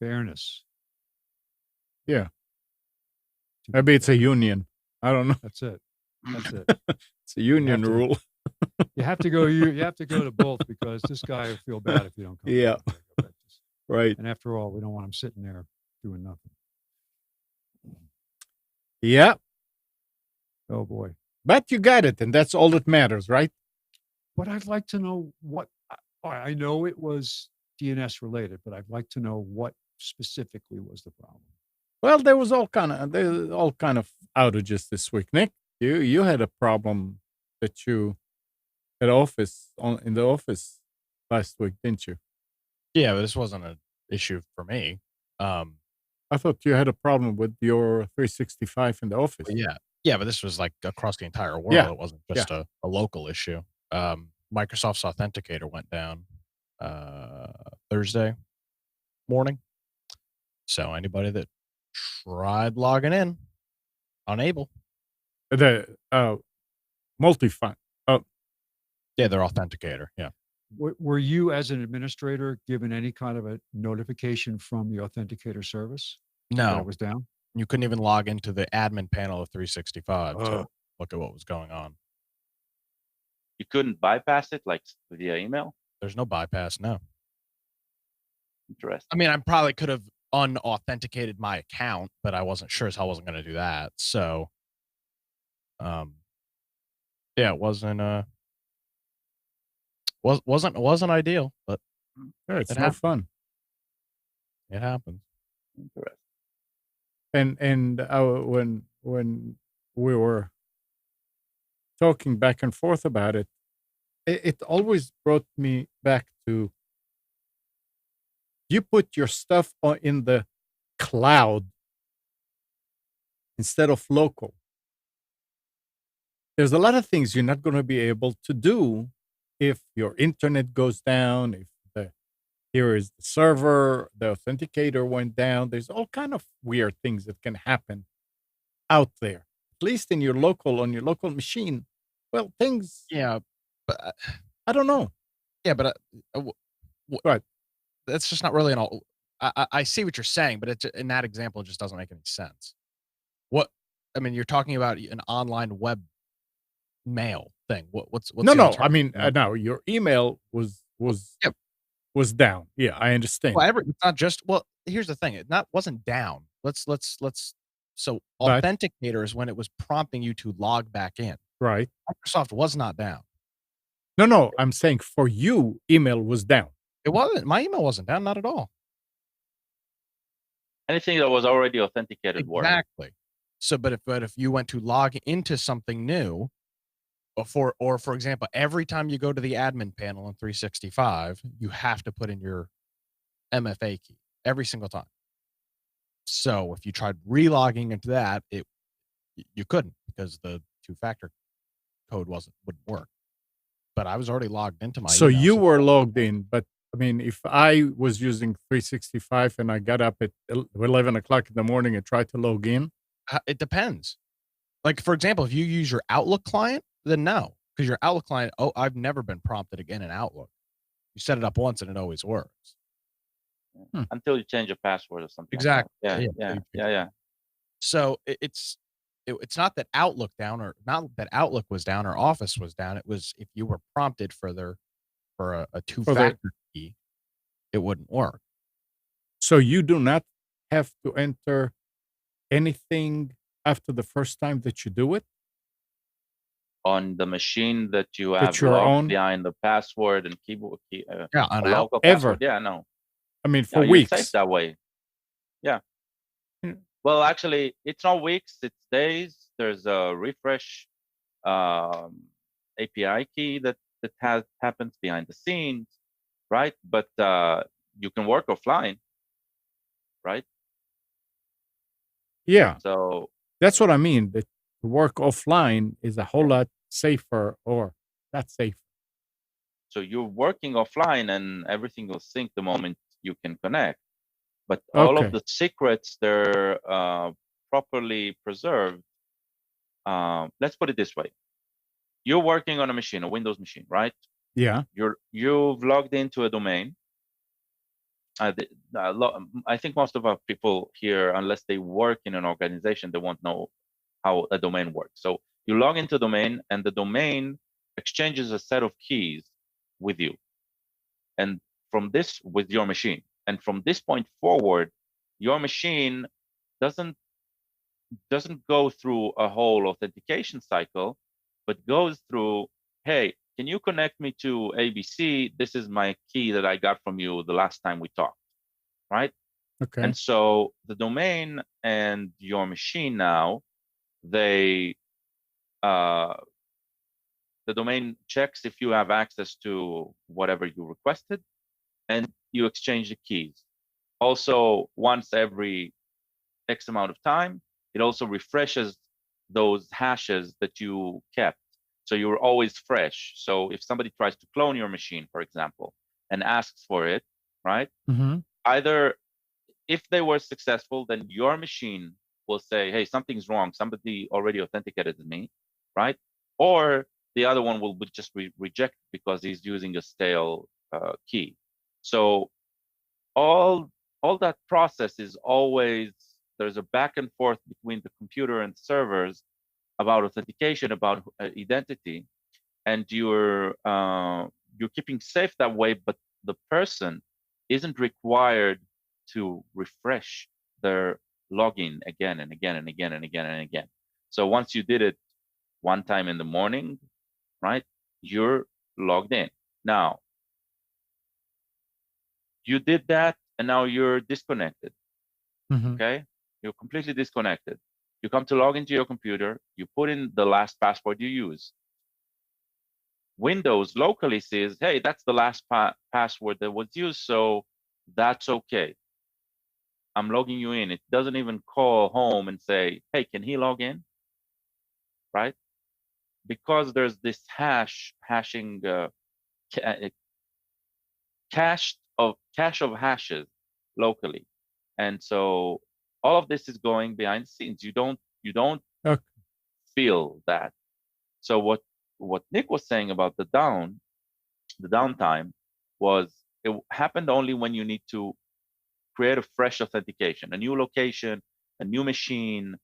C: Fairness.
A: Yeah. Maybe it's a union. I don't know.
C: That's it.
A: It's a union rule.
C: You have to go. You have to go to both because this guy will feel bad if you don't come.
A: Yeah. Right.
C: And after all, we don't want him sitting there doing nothing.
A: Yeah.
C: Oh boy.
A: But you got it, and that's all that matters, right?
C: But I'd like to know what. I know it was DNS related, but I'd like to know what specifically was the problem.
A: Well, there was all kind of outages this week, Nick. You had a problem that you had in the office last week, didn't you?
E: Yeah, but this wasn't an issue for me.
A: I thought you had a problem with your 365 in the office.
E: Yeah, but this was like across the entire world.
A: Yeah.
E: It wasn't just a local issue. Microsoft's Authenticator went down Thursday morning. So anybody that tried logging in, unable.
A: The multi-fund.
C: Yeah,
E: their Authenticator. Yeah.
C: Were you, as an administrator, given any kind of a notification from the Authenticator service?
E: No,
C: that it was down.
E: You couldn't even log into the admin panel of 365 to look at what was going on.
B: You couldn't bypass it like via email?
E: There's no bypass, no.
B: Interesting.
E: I mean, I probably could have unauthenticated my account, but I wasn't sure as hell wasn't going to do that. So, yeah, it wasn't ideal, but
A: it's no fun.
E: It happens.
B: Interesting.
A: And when we were talking back and forth about it, it always brought me back to you put your stuff in the cloud instead of local. There's a lot of things you're not going to be able to do if your internet goes down, if here is the server, the authenticator went down. There's all kind of weird things that can happen out there, at least on your local machine. Well, things.
E: Yeah, but
A: I don't know.
E: Yeah, but
A: right.
E: That's just not really an all. I see what you're saying, but in that example, it just doesn't make any sense. You're talking about an online web mail thing. What's
A: no? I mean, no, your email was down. Yeah, I understand.
E: Well, it's not just. Well, here's the thing. It wasn't down. Let's. So Authenticator is when it was prompting you to log back in.
A: Right.
E: Microsoft was not down.
A: No. I'm saying for you, email was down.
E: It wasn't. My email wasn't down. Not at all.
B: Anything that was already authenticated worked.
E: Exactly. So, but if you went to log into something new, or for example, every time you go to the admin panel in 365, you have to put in your MFA key every single time. So if you tried relogging into that, you couldn't, because the two-factor code wouldn't work. But I was already logged into my
A: So
E: email,
A: you were logged in, but I mean, if I was using 365 and I got up at 11 o'clock in the morning and tried to log in,
E: it depends. Like, for example, if you use your Outlook client, then no, because your Outlook client, I've never been prompted again in Outlook. You set it up once and it always works.
B: Until you change your password or something.
E: Exactly.
B: Like that. Yeah.
E: So it's not that Outlook was down or Office was down. It was if you were prompted for a two-factor key, it wouldn't work.
A: So you do not have to enter anything after the first time that you do it?
B: On the machine that you have
A: you're
B: logged
A: on?
B: behind the password and keyboard key,
E: On
B: local
A: Ever.
B: password. Yeah, no.
A: I mean,
B: No,
A: for
B: you're safe
A: weeks.
B: that way. Yeah.
A: Hmm.
B: Well, actually, it's not weeks, it's days. There's a refresh API key that happens behind the scenes, right? But you can work offline, right?
A: Yeah,
B: So
A: that's what I mean. That to work offline is a whole lot safer, or not safe.
B: so you're working offline and everything will sync the moment you can connect. But all
A: Okay.
B: of the secrets, they're properly preserved. Let's put it this way. You're working on a machine, a Windows machine, right?
A: Yeah.
B: You've logged into a domain. I think most of our people here, unless they work in an organization, they won't know how a domain works. So you log into a domain, and the domain exchanges a set of keys with you, and with your machine. And from this point forward, your machine doesn't go through a whole authentication cycle, but goes through, hey, can you connect me to ABC? This is my key that I got from you the last time we talked, right?
A: Okay.
B: And so the domain and your machine now, the domain checks if you have access to whatever you requested, and you exchange the keys. Also, once every X amount of time, it also refreshes those hashes that you kept. So you're always fresh. So if somebody tries to clone your machine, for example, and asks for it, right?
A: Mm-hmm.
B: Either if they were successful, then your machine will say, hey, something's wrong. Somebody already authenticated me, right? Or the other one will just reject because he's using a stale key. So all that process is always, there's a back and forth between the computer and servers about authentication, about identity, and you're keeping safe that way. But the person isn't required to refresh their login again and again and again and again and again. So once you did it one time in the morning, right, you're logged in. Now, you did that, and now you're disconnected.
A: Mm-hmm.
B: Okay, you're completely disconnected. You come to log into your computer, you put in the last password you use. Windows locally says, hey, that's the last password that was used, so that's okay. I'm logging you in. It doesn't even call home and say, hey, can he log in? Right? Because there's this hashing cache of hashes locally. And so all of this is going behind the scenes. You don't
A: Okay.
B: feel that. So what Nick was saying about the downtime was, it happened only when you need to create a fresh authentication, a new location, a new machine.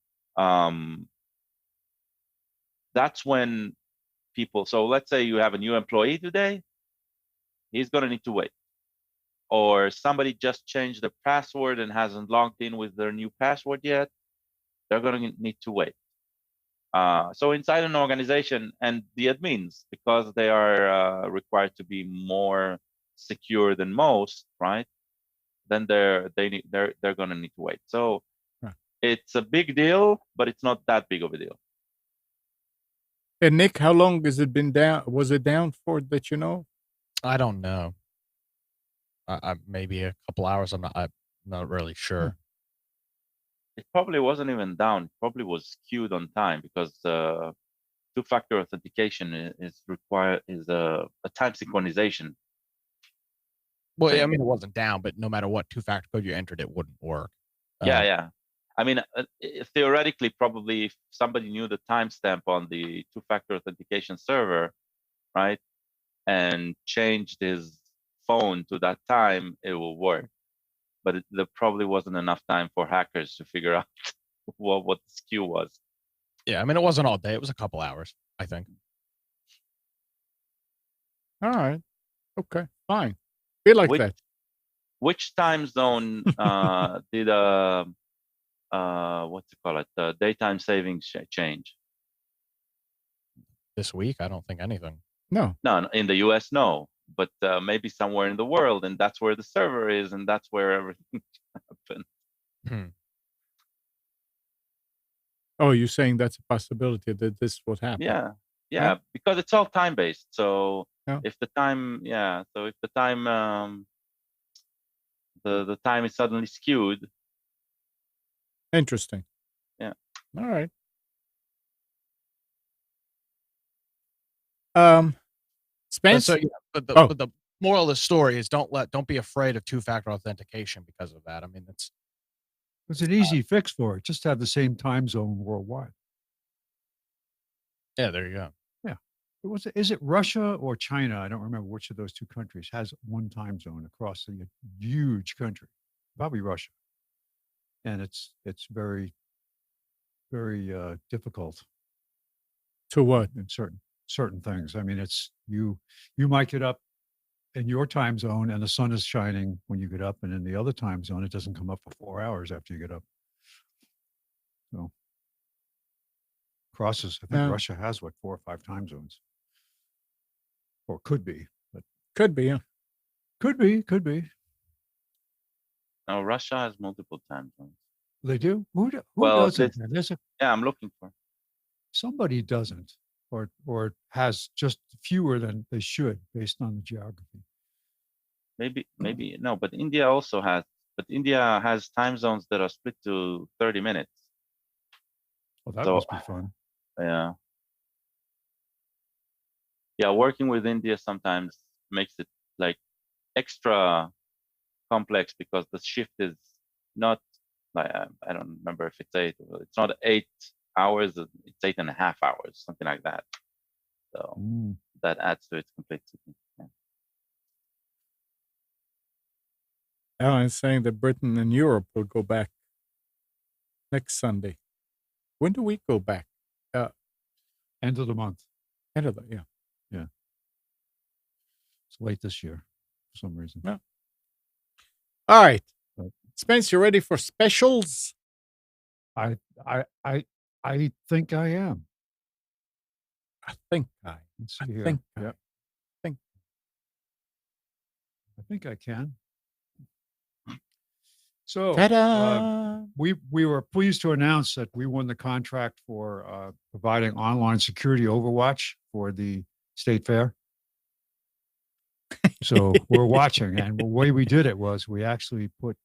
B: That's when people, so let's say you have a new employee today, he's going to need to wait. Or somebody just changed the password and hasn't logged in with their new password yet, they're going to need to wait. So inside an organization, and the admins, because they are required to be more secure than most, right? then they're going to need to wait. So
A: Right.
B: it's a big deal, but it's not that big of a deal.
A: And Nick, how long has it been down? Was it down for that?
E: I don't know. Maybe a couple hours. I'm not really sure.
B: It probably wasn't even down. It probably was skewed on time because two-factor authentication is a time synchronization.
E: Well, I
B: thing.
E: mean, it wasn't down, but no matter what two-factor code you entered, it wouldn't work.
B: Yeah. I mean, theoretically, probably if somebody knew the timestamp on the two-factor authentication server, right, and changed his phone to that time, it will work. But there probably wasn't enough time for hackers to figure out what the skew was.
E: Yeah, I mean, it wasn't all day. It was a couple hours, I think.
A: All right. Okay. Fine. Be like that.
B: Which time zone did what's it called? The daytime savings change?
E: This week, I don't think anything.
A: No.
B: No, in the US, no. But maybe somewhere in the world, and that's where the server is, and that's where everything happened.
A: Oh, you're saying that's a possibility that this would happen?
B: Yeah, because it's all time based. So
A: Yeah.
B: if the time, the time is suddenly skewed.
A: Interesting.
B: Yeah.
A: All right. Spence.
E: But the moral of the story is don't be afraid of two-factor authentication because of that. I mean, it's
C: an easy fix for it. Just have the same time zone worldwide.
E: Yeah, there you go.
C: Yeah. Is it Russia or China? I don't remember which of those two countries has one time zone across a huge country. Probably Russia. And it's very, very difficult.
A: To what?
C: In certain things. I mean, it's you might get up in your time zone and the sun is shining when you get up, and in the other time zone, it doesn't come up for 4 hours after you get up. So crosses. I think Russia has 4 or 5 time zones, or could be, but
A: could be. Yeah.
C: Could be.
B: No, Russia has multiple time zones.
C: They do. Who doesn't?
B: I'm looking for
C: somebody doesn't. Or has just fewer than they should based on the geography.
B: Maybe no, but India also has. But India has time zones that are split to 30 minutes.
C: Well, that must be fun.
B: Yeah. Yeah, working with India sometimes makes it like extra complex because the shift is not like I don't remember if it's not 8 hours, it's 8.5 hours, something like that. So that adds to its complexity. Yeah.
A: Alan's saying that Britain and Europe will go back next Sunday. When do we go back?
C: End of the month.
A: Yeah.
C: It's late this year for some reason.
A: Yeah. All right. Spence, you ready for specials?
C: I think I am.
A: I think I
C: can. So we were pleased to announce that we won the contract for providing online security overwatch for the state fair. So we're watching, and the way we did it was we actually put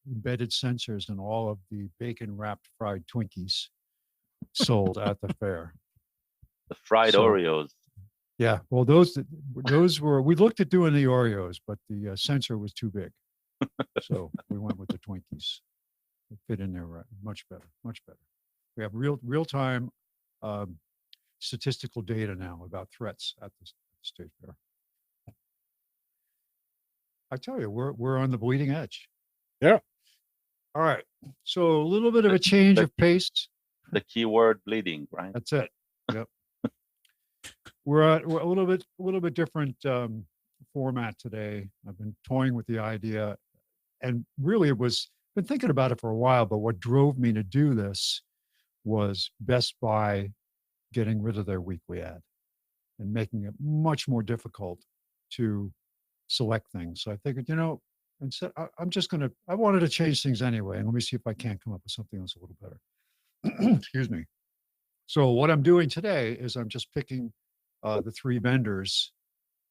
C: embedded sensors in all of the bacon-wrapped fried Twinkies sold at the fair.
B: The fried Oreos.
C: Yeah, well, those were. We looked at doing the Oreos, but the sensor was too big, so we went with the Twinkies. It fit in there much better. We have real-time statistical data now about threats at the state fair. I tell you, we're on the bleeding edge.
A: Yeah.
C: All right. So a little bit of a change of pace.
B: The keyword bleeding, right?
C: That's it. Yep. we're a little bit different format today. I've been toying with the idea, and really been thinking about it for a while. But what drove me to do this was Best Buy getting rid of their weekly ad and making it much more difficult to select things. So I figured, and said, I wanted to change things anyway. And let me see if I can't come up with something else a little better. Excuse me. So what I'm doing today is I'm just picking the three vendors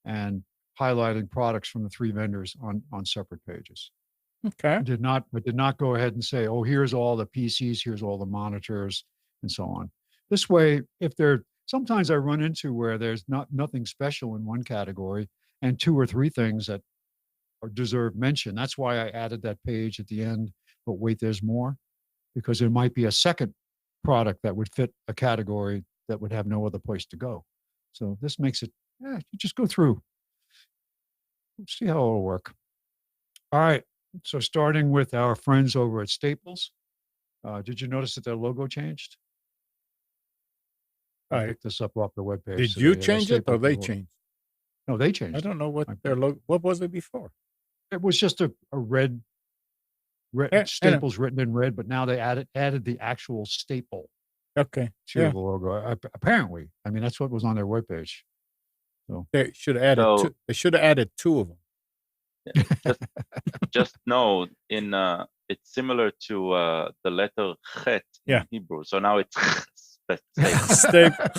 C: and highlighting products from the three vendors on separate pages.
A: Okay.
C: I did not go ahead and say, oh, here's all the PCs, here's all the monitors, and so on. This way, sometimes I run into where there's nothing special in one category and two or three things that deserve mention. That's why I added that page at the end, but wait, there's more, because there might be a second product that would fit a category that would have no other place to go. So this makes it, you just go through, see how it'll work. All right. So starting with our friends over at Staples, did you notice that their logo changed? I picked this up off the webpage.
A: Did you change it or they changed?
C: No, they changed.
A: I don't know what their logo. What was it before?
C: It was just a red Staples written in red, but now they added the actual staple.
A: Okay.
C: To the logo. Apparently, I mean that's what was on their webpage. So
A: they should have added. They should have added two of them.
B: Yeah, just know it's similar to the letter chet in Hebrew. So now it's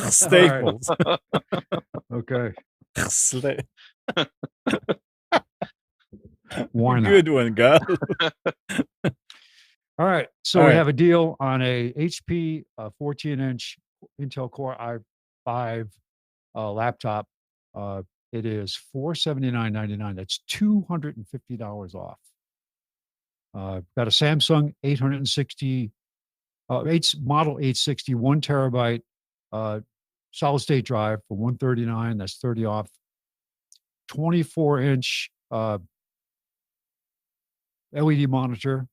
A: Staples.
C: Okay.
A: Why not? Good one, guys.
C: All right. So we have a deal on a HP 14-inch Intel Core i5 laptop. It is $479.99. That's $250 off. Got a Samsung 860 model 860 1 terabyte solid state drive for $139. That's 30 off. 24-inch LED monitor,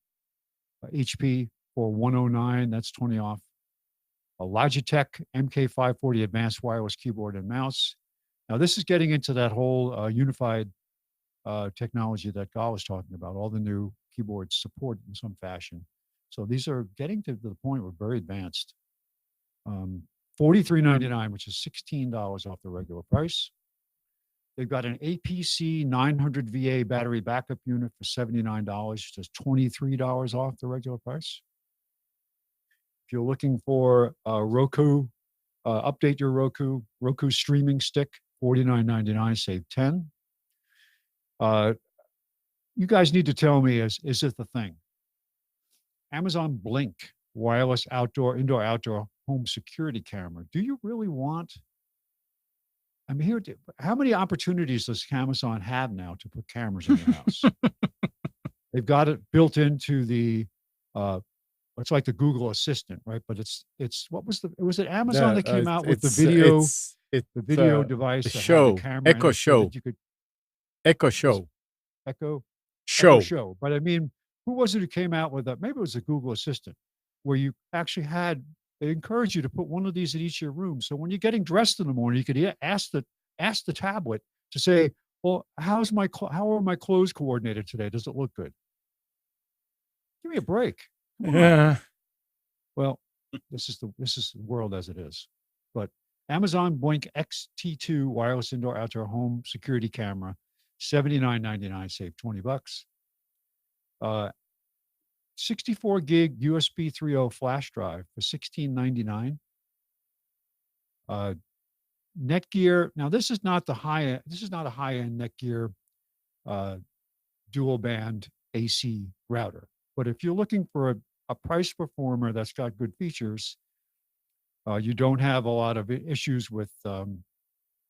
C: HP for $109. That's 20 off. A Logitech MK540 advanced wireless keyboard and mouse. Now, this is getting into that whole unified technology that Gal was talking about. All the new keyboards support in some fashion. So these are getting to the point where very advanced. $43.99, which is $16 off the regular price. They've got an APC 900 VA battery backup unit for $79, which is $23 off the regular price. If you're looking for Roku, update your Roku streaming stick, $49.99, save $10. You guys need to tell me, is it the thing? Amazon Blink, wireless indoor-outdoor home security camera. Do you really want? I mean, how many opportunities does Amazon have now to put cameras in your house? They've got it built into the, it's like the Google Assistant, right? But it's was it Amazon that came out with the video device,
A: the show, Echo Show, Echo Show,
C: Echo Show. But I mean, who was it who came out with that? Maybe it was the Google Assistant, where you actually they encourage you to put one of these in each of your rooms. So when you're getting dressed in the morning, you could ask the tablet to say, well, how are my clothes coordinated today? Does it look good? Give me a break.
A: Yeah.
C: Well, this is the world as it is. But Amazon Blink XT2 wireless indoor-outdoor home security camera, $79.99, save $20. 64 gig USB 3.0 flash drive for $16.99. Netgear. Now, this is not a high-end Netgear dual band AC router. But if you're looking for a price performer that's got good features, you don't have a lot of issues with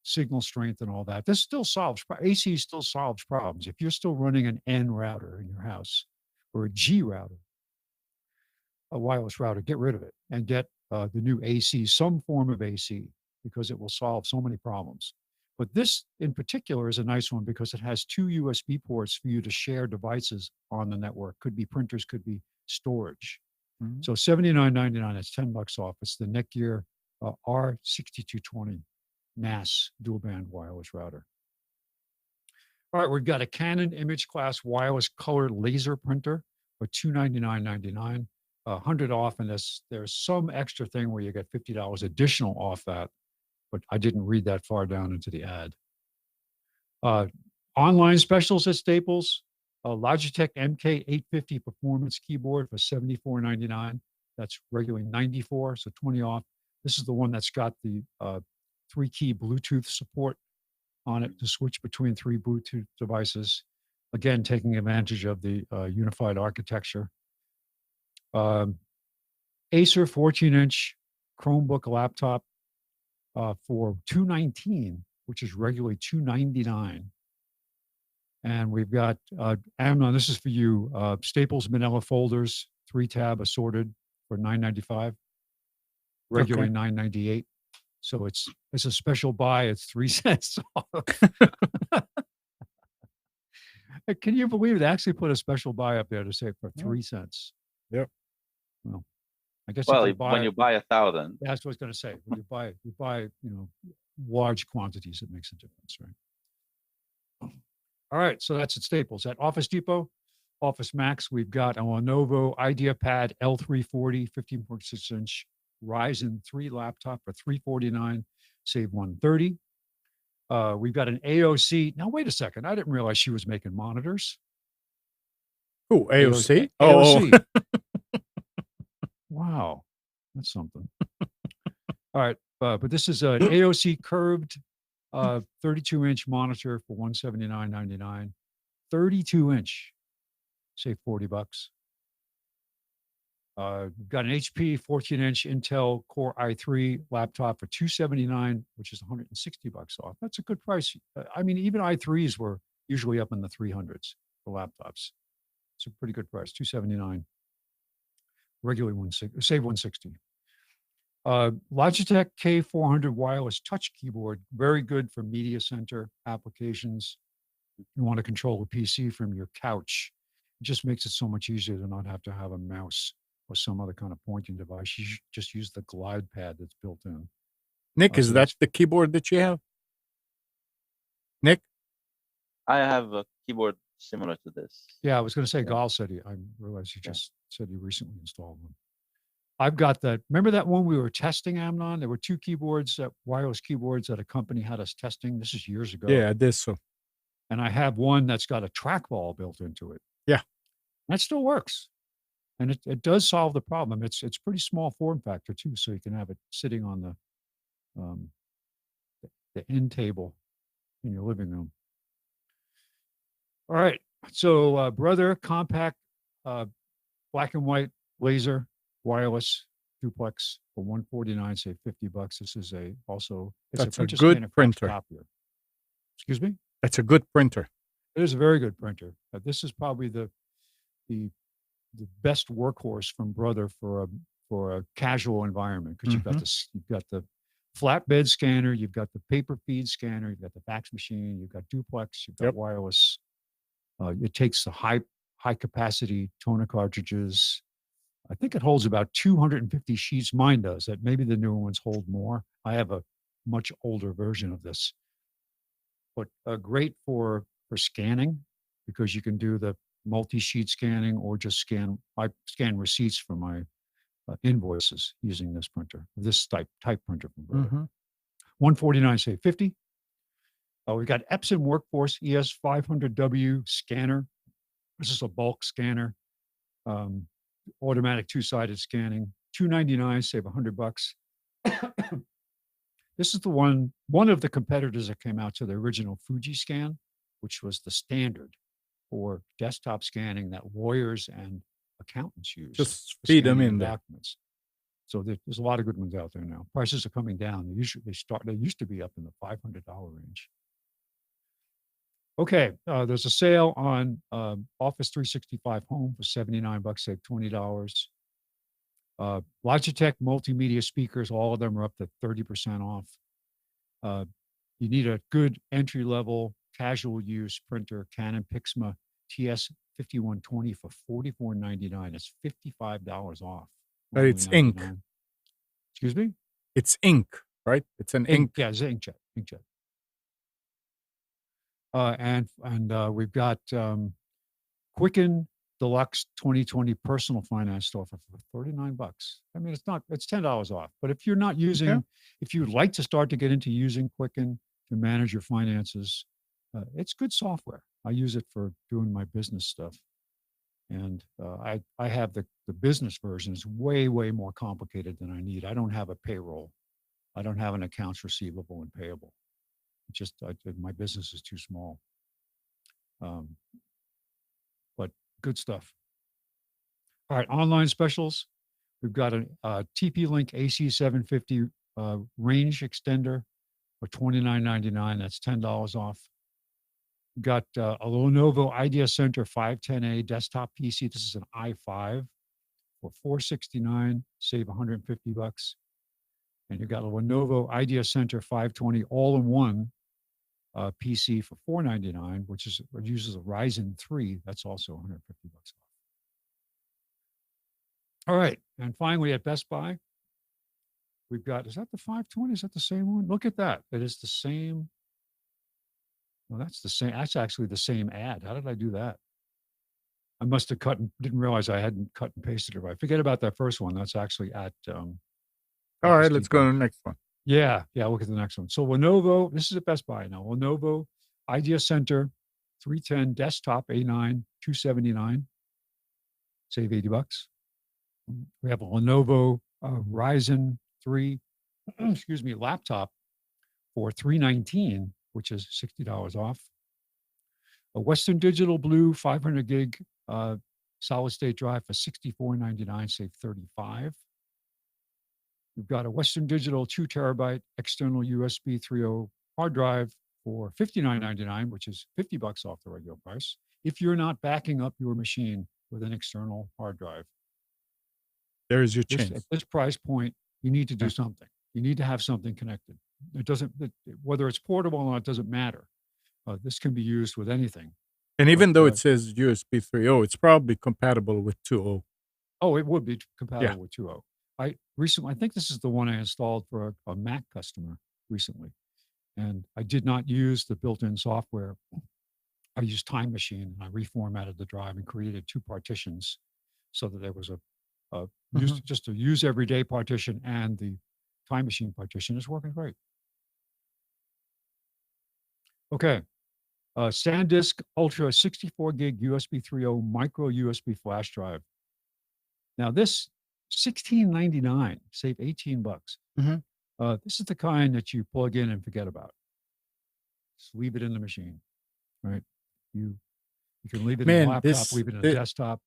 C: signal strength and all that. This still solves AC still solves problems. If you're still running an N router in your house or a G router, a wireless router, get rid of it and get the new AC, some form of AC, because it will solve so many problems. But this in particular is a nice one because it has 2 USB ports for you to share devices on the network. Could be printers, could be storage. Mm-hmm. So $79.99, that's $10 off. It's the Netgear R6220 NAS dual band wireless router. All right, we've got a Canon image class wireless color laser printer for $299.99, 100 off, and there's some extra thing where you get $50 additional off that, but I didn't read that far down into the ad. Online specials at Staples. A Logitech MK850 Performance keyboard for $74.99. That's regularly $94, so 20 off. This is the one that's got the 3-key Bluetooth support on it to switch between 3 Bluetooth devices. Again, taking advantage of the unified architecture. Acer 14-inch Chromebook laptop for $219, which is regularly $299. And we've got Amnon. This is for you. Staples Manila folders, 3-tab assorted for $9.95. Regularly $9.98. So it's a special buy. It's 3 cents off. Can you believe they actually put a special buy up there to say for 3 cents?
A: Yep.
C: Well, I guess
B: Well,
C: if you buy,
B: when you buy 1,000,
C: that's what I was going to say. When you buy, large quantities, it makes a difference, right? All right, so that's at Staples. At Office Depot, Office Max, we've got a Lenovo IdeaPad L340 15.6-inch Ryzen 3 laptop for $349, save $130. We've got an AOC. Now, wait a second. I didn't realize she was making monitors.
A: Oh, AOC?
C: AOC. Wow, that's something. All right, but this is an AOC curved 32-inch monitor for $179.99. 32-inch, save $40. We've got an HP 14-inch Intel Core i3 laptop for $279, which is $160 off. That's a good price. I mean, even i3s were usually up in the 300s for laptops. It's a pretty good price, $279. Regularly save $160. Logitech K400 wireless touch keyboard, very good for media center applications. You want to control a PC from your couch. It just makes it so much easier to not have to have a mouse or some other kind of pointing device. You just use the glide pad that's built in.
A: Nick, is that the keyboard that you have? Nick?
B: I have a keyboard similar to this.
C: Yeah, I was going to say,
B: Yeah.
C: Gal said I realized he just said he recently installed one. I've got that. Remember that one we were testing, Amnon? There were 2 keyboards, wireless keyboards that a company had us testing. This is years ago.
A: Yeah, I did so.
C: And I have one that's got a trackball built into it.
A: Yeah.
C: That still works. And it does solve the problem. It's pretty small form factor too, so you can have it sitting on the end table in your living room. All right. So Brother compact black and white laser wireless duplex for $149, say $50. This is
A: That's a good printer.
C: Copier. Excuse me?
A: That's a good printer.
C: It is a very good printer. This is probably the best workhorse from Brother for a casual environment, because you've got the flatbed scanner, you've got the paper feed scanner, you've got the fax machine, you've got duplex, you've got wireless. It takes the high capacity toner cartridges. I think it holds about 250 sheets. Mine does. That maybe the newer ones hold more. I have a much older version of this, but great for scanning, because you can do the multi-sheet scanning or just scan. I scan receipts for my invoices using this printer, this type printer from Brother. $149, say $50. We've got Epson Workforce ES500W scanner. This is a bulk scanner, automatic 2-sided scanning. $299, save $100. This is the one of the competitors that came out to the original Fuji Scan, which was the standard for desktop scanning that lawyers and accountants use.
A: Just feed them in there.
C: Documents. So there's a lot of good ones out there now. Prices are coming down. They used to be up in the $500 range. Okay, there's a sale on Office 365 Home for $79, save $20. Logitech multimedia speakers, all of them are up to 30% off. You need a good entry-level casual use printer, Canon Pixma TS5120 for $44.99. It's $55 off.
A: But it's ink.
C: Excuse me?
A: It's ink, right? It's an ink.
C: Yeah, it's inkjet. And we've got Quicken Deluxe 2020 personal finance offer for $39. I mean, it's $10 off. But if you're not using, if you'd like to start to get into using Quicken to manage your finances, It's good software. I use it for doing my business stuff. And I have the business version is way more complicated than I need. I don't have a payroll. I don't have an accounts receivable and payable. It's just my business is too small. But good stuff. All right, online specials. We've got a TP-Link AC750 range extender for $29.99. That's $10 off. Got a Lenovo Idea Center 510A desktop PC. This is an i5 for $469, save $150. And you got a Lenovo Idea Center 520 all-in-one PC for $499, which uses a Ryzen 3. That's also $150 off. All right, and finally at Best Buy, we've got, is that the 520? Is that the same one? Look at that. It is the same. Well, that's the same. That's actually the same ad. How did I do that? I must have didn't realize I hadn't cut and pasted it right. Forget about that first one. That's actually at.
A: All right, let's go to the next one.
C: Yeah, look at the next one. So Lenovo, this is at Best Buy now. Lenovo Idea Center 310 desktop A9, $279. Save $80. We have a Lenovo Ryzen 3, laptop for $319, which is $60 off. A Western Digital Blue 500 gig solid state drive for $64.99, save $35. We've got a Western Digital 2 terabyte external USB 3.0 hard drive for $59.99, which is $50 off the regular price, if you're not backing up your machine with an external hard drive.
A: There's your chance.
C: At this price point, you need to do something. You need to have something connected. It doesn't, whether it's portable or not, it doesn't matter. This can be used with anything.
A: And even though it says USB 3.0, it's probably compatible with 2.0.
C: Oh, it would be compatible with 2.0. I think this is the one I installed for a Mac customer recently. And I did not use the built-in software. I used Time Machine. I reformatted the drive and created 2 partitions so that there was just a use everyday partition and the Time Machine partition is working great. Okay. SanDisk Ultra 64 gig USB 3.0 micro USB flash drive. Now this $16.99, save $18. This is the kind that you plug in and forget about. Just leave it in the machine, right? You can leave it in a laptop, leave it in a desktop.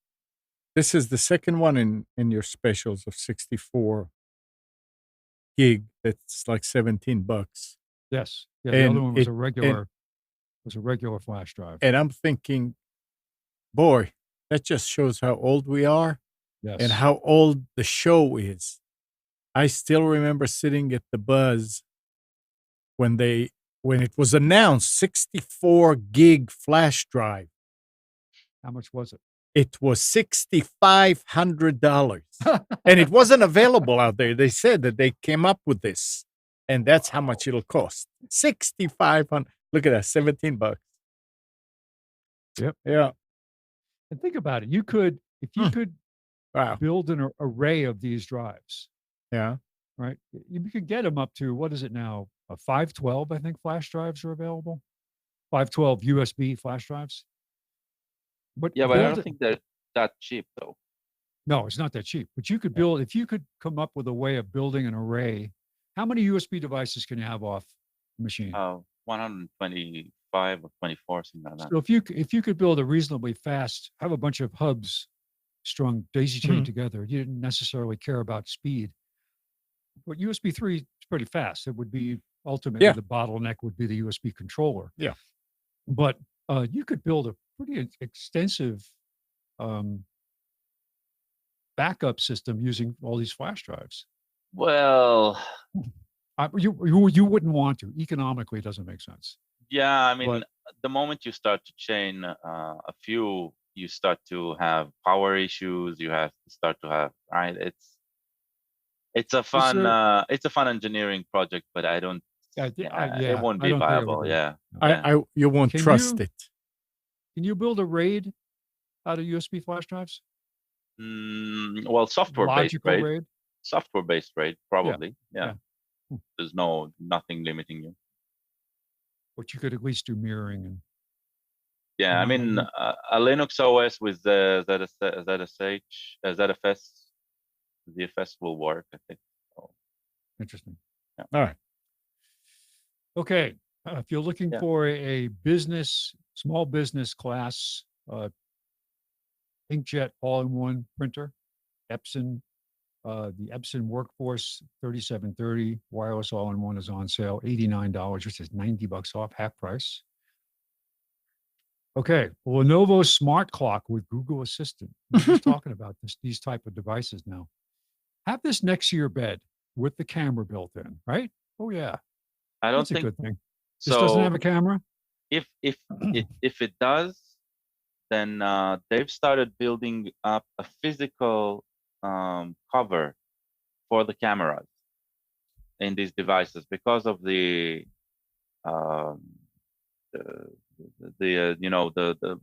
A: This is the second one in your specials of 64 gig. That's like $17.
C: Yes. Yeah, the other one was a regular flash drive.
A: And I'm thinking, boy, that just shows how old we are.
C: Yes.
A: And how old the show is. I still remember sitting at the Buzz when it was announced 64 gig flash drive.
C: How much was it?
A: It was $6,500. And it wasn't available out there. They said that they came up with this. And that's how much it'll cost. $6,500. Look at that, $17.
C: Yep.
A: Yeah.
C: And think about it. If you could build an array of these drives.
A: Yeah.
C: Right. You could get them up to, what is it now? A 512, I think, flash drives are available. 512 USB flash drives.
B: But I don't think they're that cheap, though.
C: No, it's not that cheap. But you could build, if you could come up with a way of building an array, how many USB devices can you have off the machine?
B: 125 or 24, something like that.
C: So if you could build a reasonably fast, have a bunch of hubs strung daisy chain together, you didn't necessarily care about speed. But USB 3 is pretty fast. It would be ultimately the bottleneck would be the USB controller.
A: Yeah.
C: But you could build a pretty extensive backup system using all these flash drives.
B: Well,
C: you wouldn't want to. Economically, it doesn't make sense.
B: Yeah, I mean, the moment you start to chain a few, you start to have power issues. You have to start to have It's a fun engineering project, but I don't. It won't be viable.
A: You won't trust it.
C: Can you build a RAID out of USB flash drives?
B: Well, software-based RAID. Software-based RAID, probably. Yeah. There's nothing limiting you.
C: but you could at least do mirroring and
B: Yeah, I mean, a Linux OS with the ZFS will work, I think. So,
C: interesting.
A: All right.
C: Okay, if you're looking
B: Yeah.
C: for a small business class, inkjet all-in-one printer, Epson, the Epson Workforce 3730 wireless all-in-one is on sale, $89, which is $90 off, half price. Okay, Lenovo Smart Clock with Google Assistant. We're just talking about these type of devices now. Have this next to your bed with the camera built in, right? Oh yeah,
B: I don't
C: that's a
B: think
C: good thing. This doesn't have
B: so.
C: a camera?
B: If it does, then they've started building up a physical cover for the cameras in these devices because of um, the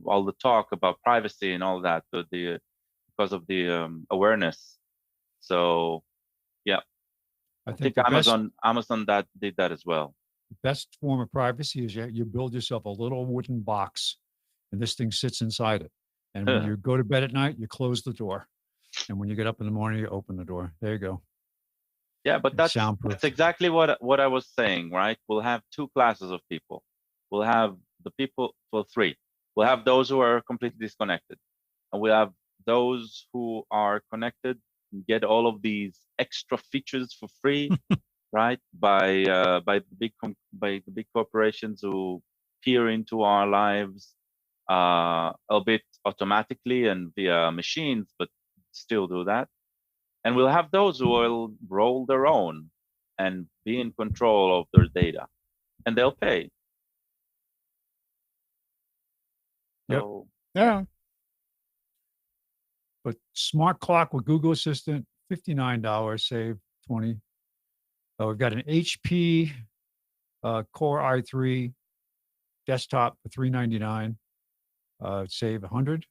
B: all the talk about privacy and all that. Because of the awareness. So yeah, I think
C: the
B: Amazon that did that as well.
C: best form of privacy is you build yourself a little wooden box and this thing sits inside it. And when you go to bed at night, you close the door. And when you get up in the morning, you open the door. There you go.
B: Yeah, but that's
C: soundproof.
B: exactly what I was saying, right? We'll have two classes of people. We'll have the people for three. We'll have those who are completely disconnected, and we have those who are connected and get all of these extra features for free, right? By the big corporations who peer into our lives, a bit automatically and via machines, but still do that. And we'll have those who will roll their own and be in control of their data, and they'll pay.
C: Yep.
B: So,
A: Yeah.
C: But smart clock with Google Assistant, $59, save 20. We've got an HP Core i3 desktop for $399, save 100.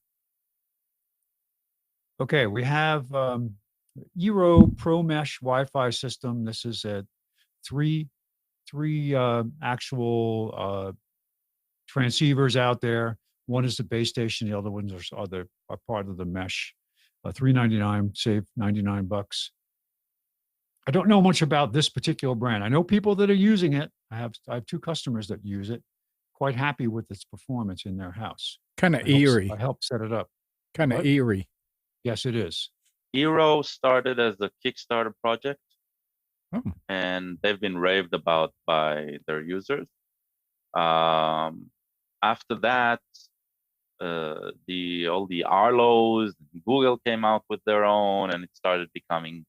C: Okay, we have Eero Pro Mesh Wi-Fi system. This is a three actual transceivers out there. One is the base station. The other ones are part of the mesh. $399, save $99. I don't know much about this particular brand. I know people that are using it. I have two customers that use it. Quite happy with its performance in their house.
A: Kind of eerie.
C: I helped set it up.
A: Kind of eerie.
C: Yes, it is.
B: Eero started as a Kickstarter project,
A: and
B: they've been raved about by their users. After that, all the Arlos, Google came out with their own, and it started becoming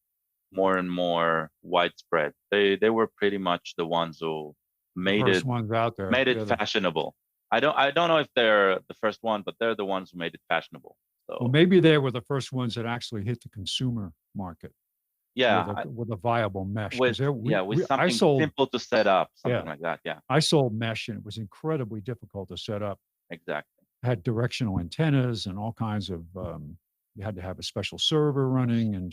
B: more and more widespread. They were pretty much the ones who made it
C: out there.
B: Made it fashionable. I don't know if they're the first one, but they're the ones who made it fashionable. So,
C: well, maybe they were the first ones that actually hit the consumer market.
B: Yeah,
C: with a viable mesh.
B: With something simple to set up, something like that. Yeah,
C: I sold mesh, and it was incredibly difficult to set up.
B: Exactly.
C: Had directional antennas and all kinds of. You had to have a special server running, and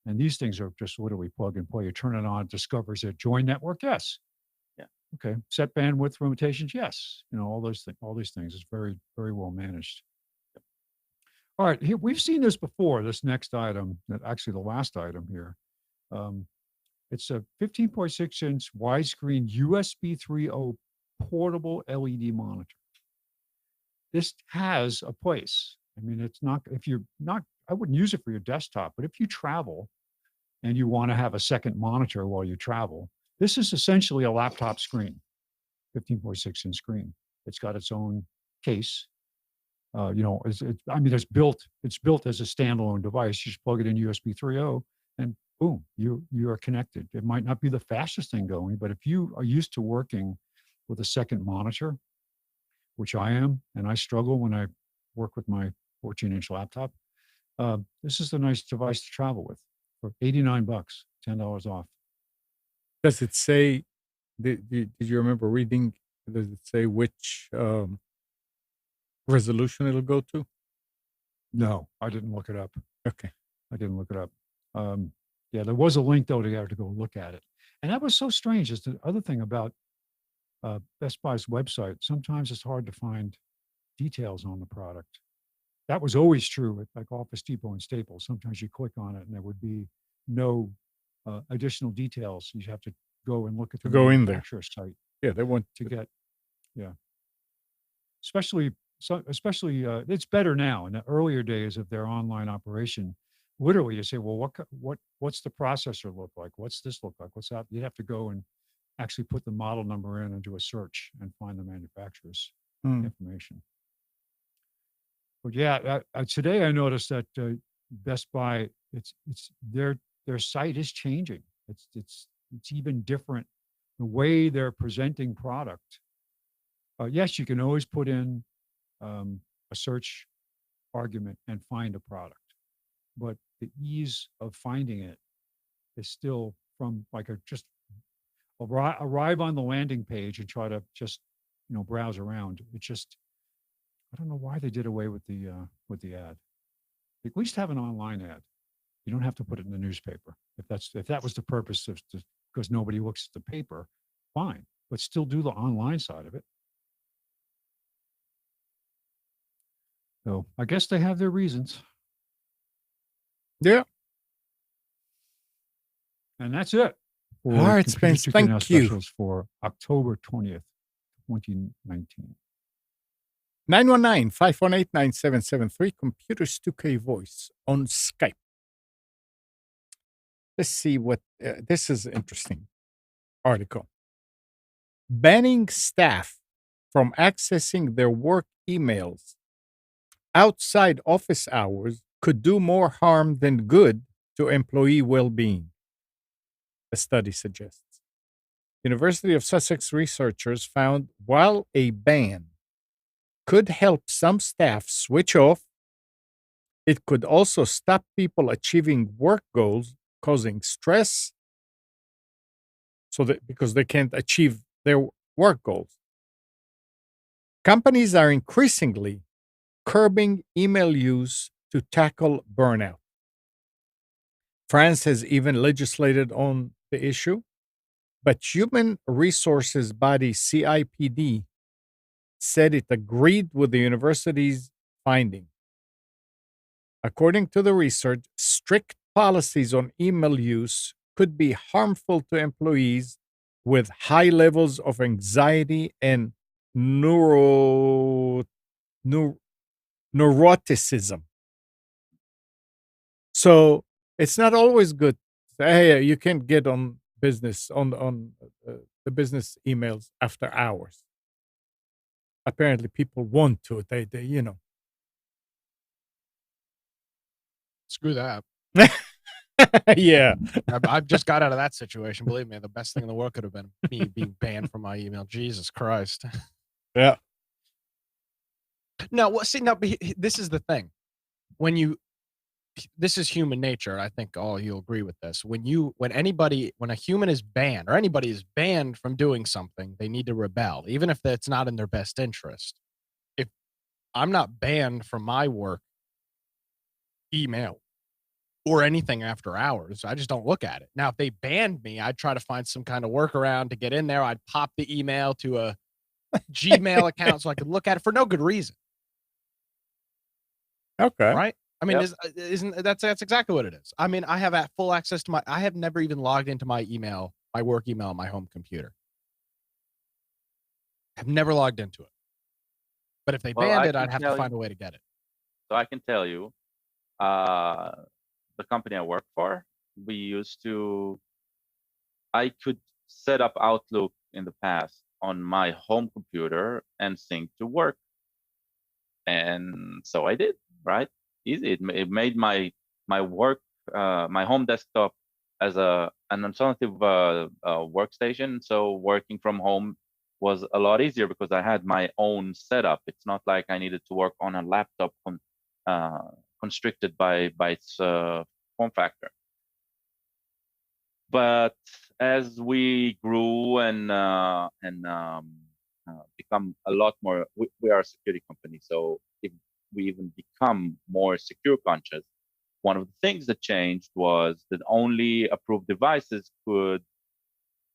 C: and these things are just literally plug and play. You turn it on, it discovers a join network. Yes.
B: Yeah.
C: Okay. Set bandwidth limitations. Yes. All those things. All these things is very, very well managed. All right, here we've seen this before. This next item, actually the last item here, it's a 15.6-inch widescreen USB 3.0 portable LED monitor. This has a place. I mean, it's not if you're not. I wouldn't use it for your desktop, but if you travel and you want to have a second monitor while you travel, this is essentially a laptop screen, 15.6-inch screen. It's got its own case. It's built as a standalone device. You just plug it in USB 3.0 and boom, you are connected. It might not be the fastest thing going, but if you are used to working with a second monitor, which I am, and I struggle when I work with my 14-inch laptop, this is a nice device to travel with for $89, $10 off.
A: Does it say, did you remember reading, does it say which resolution it'll go to?
C: No, I didn't look it up.
A: Okay.
C: I didn't look it up. There was a link though to go look at it. And that was so strange. Is the other thing about Best Buy's website, sometimes it's hard to find details on the product. That was always true at like Office Depot and Staples. Sometimes you click on it and there would be no additional details. You have to go and look at the
A: Go in there.
C: manufacturer site
A: Yeah, they want
C: to get, especially it's better now. In the earlier days of their online operation, literally you say, well, what's the processor look like? What's this look like? What's that? You'd have to go and actually put the model number in and do a search and find the manufacturer's information. But yeah, today I noticed that Best Buy, it's their site is changing. It's even different. The way they're presenting product. Yes, you can always put in a search argument and find a product, but the ease of finding it is still from like just arrive on the landing page and try to just browse around. It's just, I don't know why they did away with the ad. At least have an online ad. You don't have to put it in the newspaper. If that was the purpose of because nobody looks at the paper, fine, but still do the online side of it. So I guess they have their reasons.
A: Yeah.
C: And that's it.
A: All right, Spence, thank you.
C: Specials for October 20th, 2019.
A: 919-518-9773, Computers 2K Voice on Skype. Let's see what, this is an interesting article. Banning staff from accessing their work emails outside office hours could do more harm than good to employee well-being, a study suggests. University of Sussex researchers found while a ban could help some staff switch off, it could also stop people achieving work goals, causing stress, because they can't achieve their work goals. Companies are increasingly curbing email use to tackle burnout. France has even legislated on the issue, but human resources body CIPD said it agreed with the university's finding. According to the research, strict policies on email use could be harmful to employees with high levels of anxiety and neuroticism. So it's not always good to say, hey, you can't get on business on the business emails after hours. Apparently, people want to. They
E: Screw that.
A: Yeah.
E: I've just got out of that situation. Believe me, the best thing in the world could have been me being banned from my email. Jesus Christ.
A: Yeah.
E: No, well, see, now this is the thing. This is human nature. I think all you'll agree with this. When a human is banned or anybody is banned from doing something, they need to rebel, even if that's not in their best interest. If I'm not banned from my work email or anything after hours, I just don't look at it. Now, if they banned me, I'd try to find some kind of workaround to get in there. I'd pop the email to a Gmail account so I could look at it for no good reason.
A: Okay.
E: Right? I mean,
B: Yep.
E: isn't that's exactly what it is. I mean, I have full access to I have never even logged into my email, my work email on my home computer. I've never logged into it. But if they
B: Well,
E: banned
B: I
E: it, I'd
B: can
E: have to
B: tell
E: find
B: you-
E: a way to get it.
B: So I can tell you, the company I work for, I could set up Outlook in the past on my home computer and sync to work. And so I did, right? Easy. It made my work, my home desktop as an alternative workstation. So working from home was a lot easier because I had my own setup. It's not like I needed to work on a laptop constricted by its form factor. But as we grew and become a lot more, we are a security company. So if we even become more secure conscious, one of the things that changed was that only approved devices could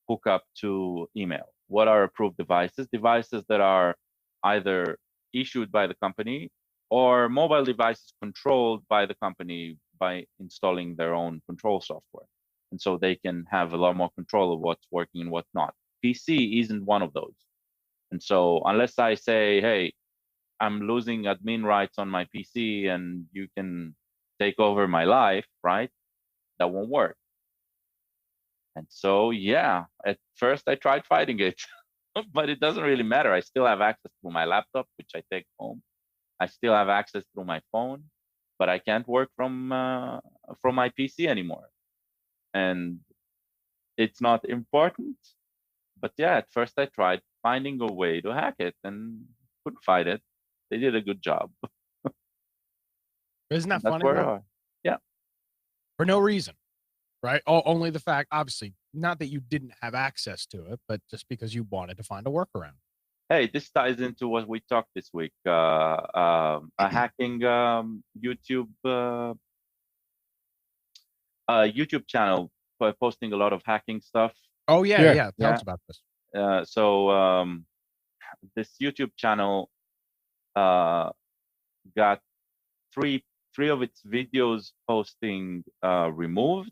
B: hook up to email. what are approved devices, devices that are either issued by the company or mobile devices controlled by the company by installing their own control software. And so they can have a lot more control of what's working and what's not. PC isn't one of those. And so unless I say, hey, I'm losing admin rights on my PC and you can take over my life, right? That won't work. And so, yeah, at first I tried fighting it, but it doesn't really matter. I still have access to my laptop, which I take home. I still have access through my phone, but I can't work from my PC anymore. And it's not important. But yeah, at first I tried finding a way to hack it and couldn't fight it. They did a good job.
E: Isn't that
B: That's
E: funny?
B: where we
E: Though?
B: are. Yeah.
E: For no reason, right? Only the fact, obviously, not that you didn't have access to it, but just because you wanted to find a workaround.
B: Hey, this ties into what we talked this week. A hacking YouTube YouTube channel posting a lot of hacking stuff.
E: Oh yeah,
A: Yeah.
E: yeah. Tell
B: Yeah.
E: us about this.
B: So this YouTube channel got three of its videos posting removed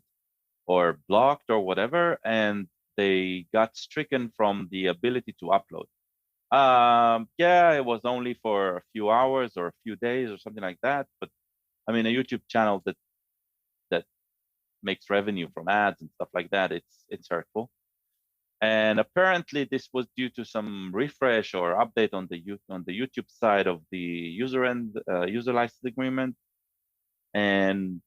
B: or blocked or whatever, and they got stricken from the ability to upload. Yeah, it was only for a few hours or a few days or something like that. But I mean, a YouTube channel that makes revenue from ads and stuff like that, it's hurtful. And apparently, this was due to some refresh or update on the YouTube side of the user license agreement, and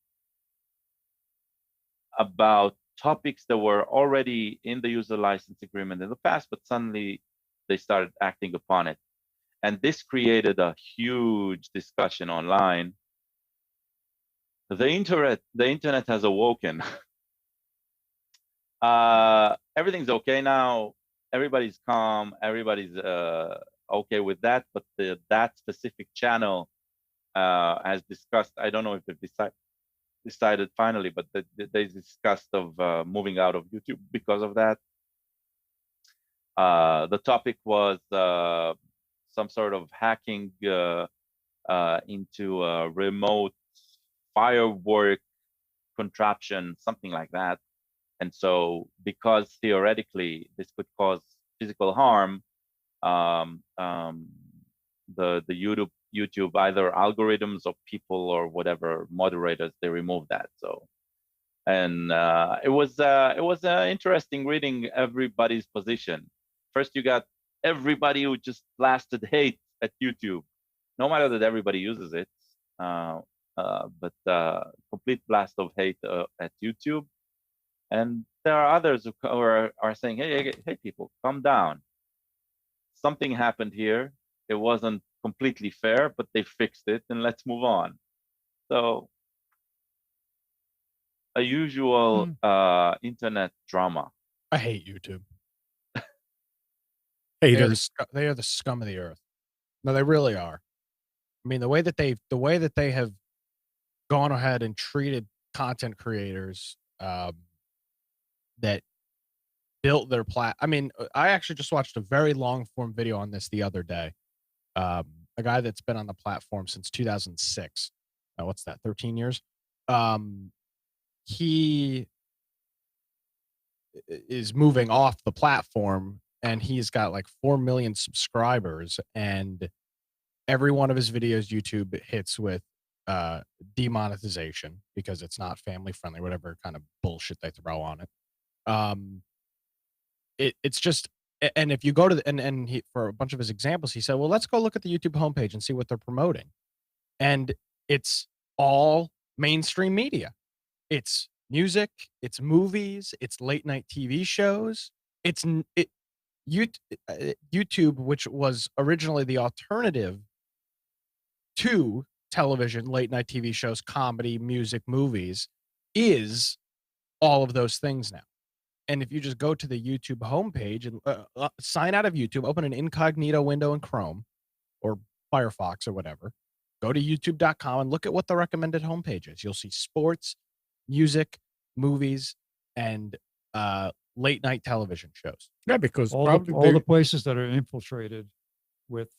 B: about topics that were already in the user license agreement in the past, but suddenly they started acting upon it. And this created a huge discussion online. The internet has awoken. Everything's okay now. Everybody's calm. Everybody's okay with that. But that specific channel has discussed. I don't know if they've decided finally, but they discussed of moving out of YouTube because of that. The topic was some sort of hacking into a remote firework contraption, something like that. And so, because theoretically this could cause physical harm, the YouTube either algorithms or people or whatever moderators, they removed that. So, and it was interesting reading everybody's position. First, you got everybody who just blasted hate at YouTube, no matter that everybody uses it, but complete blast of hate at YouTube. And there are others who are saying, hey, people, calm down. Something happened here. It wasn't completely fair, but they fixed it, and let's move on. So, a usual internet drama.
E: I hate YouTube.
A: Haters.
E: They are the scum of the earth. No, they really are. I mean, the way that they have gone ahead and treated content creators that built their I mean, I actually just watched a very long form video on this the other day. A guy that's been on the platform since 2006. What's that? 13 years. He is moving off the platform, and he's got like 4 million subscribers, and every one of his videos YouTube hits with demonetization because it's not family friendly, whatever kind of bullshit they throw on it. It's just, and if you go to and he, for a bunch of his examples, he said, well, let's go look at the YouTube homepage and see what they're promoting. And it's all mainstream media. It's music, it's movies, it's late night TV shows. YouTube, which was originally the alternative to television, late night TV shows, comedy, music, movies, is all of those things now. And if you just go to the YouTube homepage and sign out of YouTube, open an incognito window in Chrome or Firefox or whatever, go to youtube.com and look at what the recommended homepage is. You'll see sports, music, movies, and late night television shows.
A: Yeah, because
C: all
A: probably
C: the places that are infiltrated with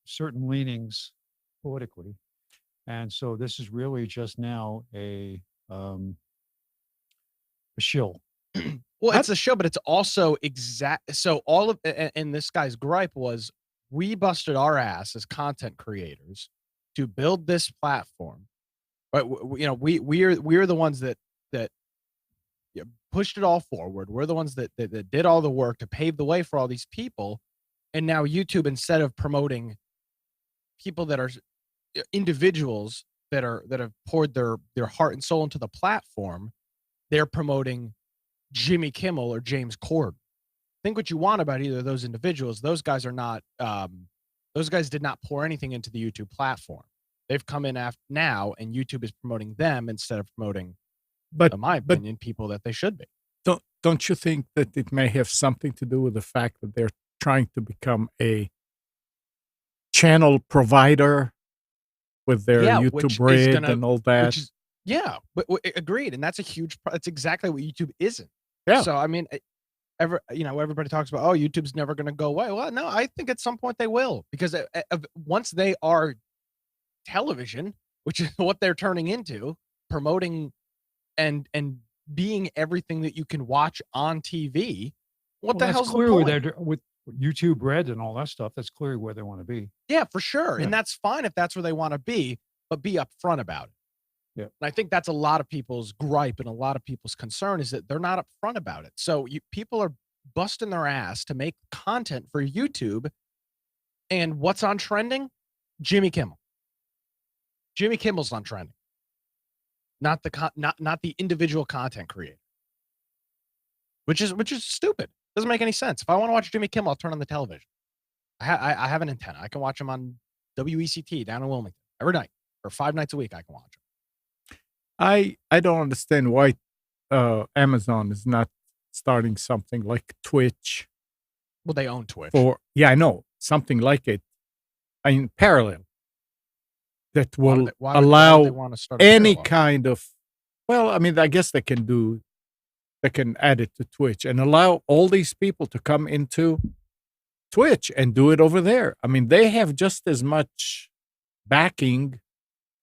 C: certain leanings politically. And so this is really just now a shill.
E: Well, it's a show, but it's also so all of and this guy's gripe was we busted our ass as content creators to build this platform, but we're the ones that pushed it all forward. We're the ones that did all the work to pave the way for all these people, and now YouTube, instead of promoting people that are individuals that have poured their heart and soul into the platform, they're promoting Jimmy Kimmel or James Corden. Think what you want about either of those individuals. Those guys are not. Those guys did not pour anything into the YouTube platform. They've come in now, and YouTube is promoting them instead of promoting, in my opinion, people that they should be.
A: Don't you think that it may have something to do with the fact that they're trying to become a channel provider with their YouTube Red and all that?
E: Agreed. And that's a huge. That's exactly what YouTube isn't.
A: Yeah.
E: So I mean, everybody talks about, oh, YouTube's never going to go away. Well, no, I think at some point they will, because once they are television, which is what they're turning into, promoting and being everything that you can watch on TV. What the hell's
C: clearly
E: the point?
C: With YouTube Red and all that stuff, that's clearly where they want to be.
E: Yeah, for sure.
C: Yeah.
E: And that's fine if that's where they want to be, but be upfront about it.
C: Yeah.
E: And I think that's a lot of people's gripe and a lot of people's concern is that they're not upfront about it. So people are busting their ass to make content for YouTube. And what's on trending? Jimmy Kimmel. Jimmy Kimmel's on trending. Not the individual content creator. Which is stupid. Doesn't make any sense. If I want to watch Jimmy Kimmel, I'll turn on the television. I have an antenna. I can watch him on WECT down in Wilmington every night, or 5 nights a week. I can watch him.
A: I don't understand why Amazon is not starting something like Twitch.
E: Well, they own Twitch.
A: Yeah, I know, something like it. I mean, parallel that will allow any kind of. Well, I mean, I guess they can add it to Twitch and allow all these people to come into Twitch and do it over there. I mean, they have just as much backing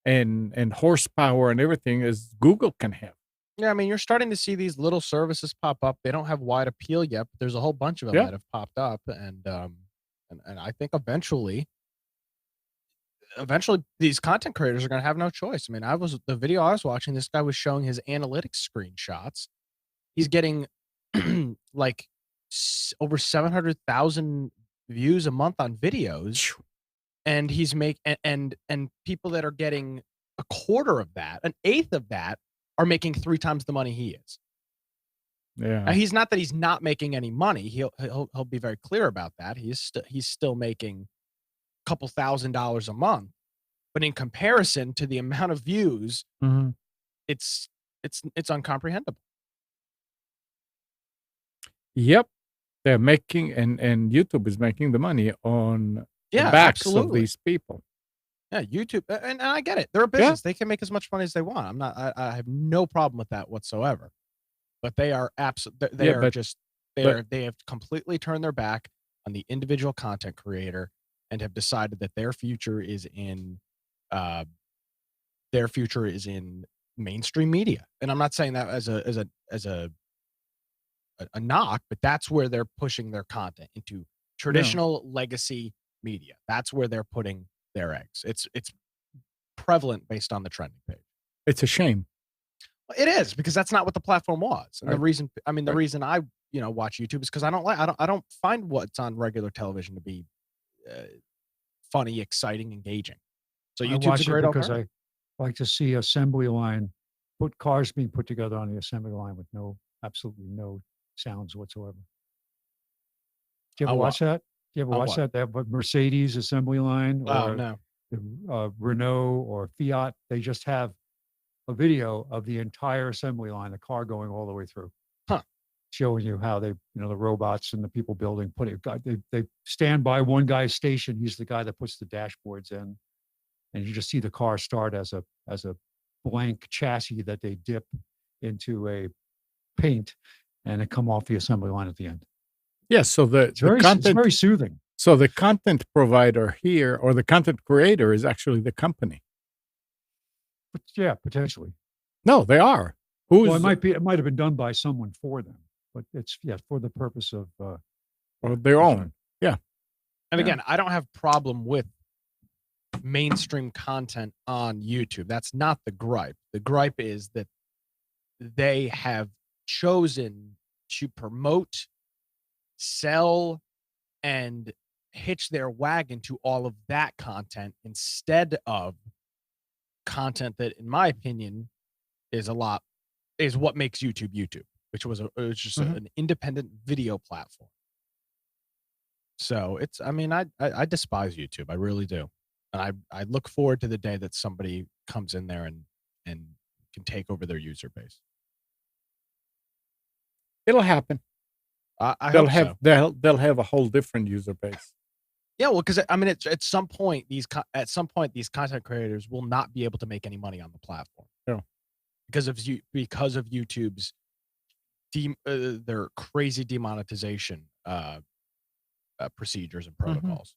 A: and horsepower and everything as Google can have.
E: Yeah, I mean, you're starting to see these little services pop up. They don't have wide appeal yet, but there's a whole bunch of them that have popped up, and I think eventually these content creators are going to have no choice. I mean, the video I was watching, this guy was showing his analytics screenshots. He's getting like over 700,000 views a month on videos. And he's and people that are getting a quarter of that, an eighth of that, are making 3 times the money he is.
A: Yeah.
E: Now, he's not that he's not making any money. He'll be very clear about that. He's still making a couple $1,000s a month, but in comparison to the amount of views, it's incomprehensible.
A: Yep, they're making and YouTube is making the money on the backs of these people.
E: Yeah, YouTube, and I get it. They're a business. They can make as much money as they want. I have no problem with that whatsoever. But they are they have completely turned their back on the individual content creator and have decided that their future is in mainstream media. And I'm not saying that as a knock, but that's where they're pushing their content into traditional legacy media. That's where they're putting their eggs. It's prevalent based on the trending page.
A: It's a shame.
E: It is, because that's not what the platform was. And the reason I watch YouTube is because I don't find what's on regular television to be funny, exciting, engaging. So YouTube's a great
C: because I like to see assembly line, cars being put together on the assembly line with absolutely no sounds whatsoever. Do you ever watch that? Do you ever watch that? They have a Mercedes assembly line, or Renault or Fiat. They just have a video of the entire assembly line, the car going all the way through, showing you how they, the robots and the people building, they stand by one guy's station. He's the guy that puts the dashboards in, and you just see the car start as a blank chassis that they dip into a paint, and then come off the assembly line at the end.
A: Yeah. So the
C: It's very,
A: content.
C: it's very soothing.
A: So the content provider here, or the content creator, is actually the company.
C: But yeah, potentially.
A: No, they are. Who's
C: Well, it might have been done by someone for them, but it's for the purpose of
A: or their
C: I'm
A: own?
C: sorry.
A: Yeah.
E: And
B: Yeah.
E: again, I don't have problem with mainstream content on YouTube. That's not the gripe. The gripe is that they have chosen to promote, sell, and hitch their wagon to all of that content instead of content that, in my opinion, is what makes YouTube, which was just
A: Mhm.
E: an independent video platform. So it's, I mean, I despise YouTube. I really do. And I look forward to the day that somebody comes in there and can take over their user base.
A: It'll happen.
E: I
A: They'll
E: hope
A: have
E: so.
A: they'll have a whole different user base.
E: Yeah, well, because I mean, at some point these content creators will not be able to make any money on the platform.
A: Yeah.
E: Because of YouTube's their crazy demonetization procedures and protocols.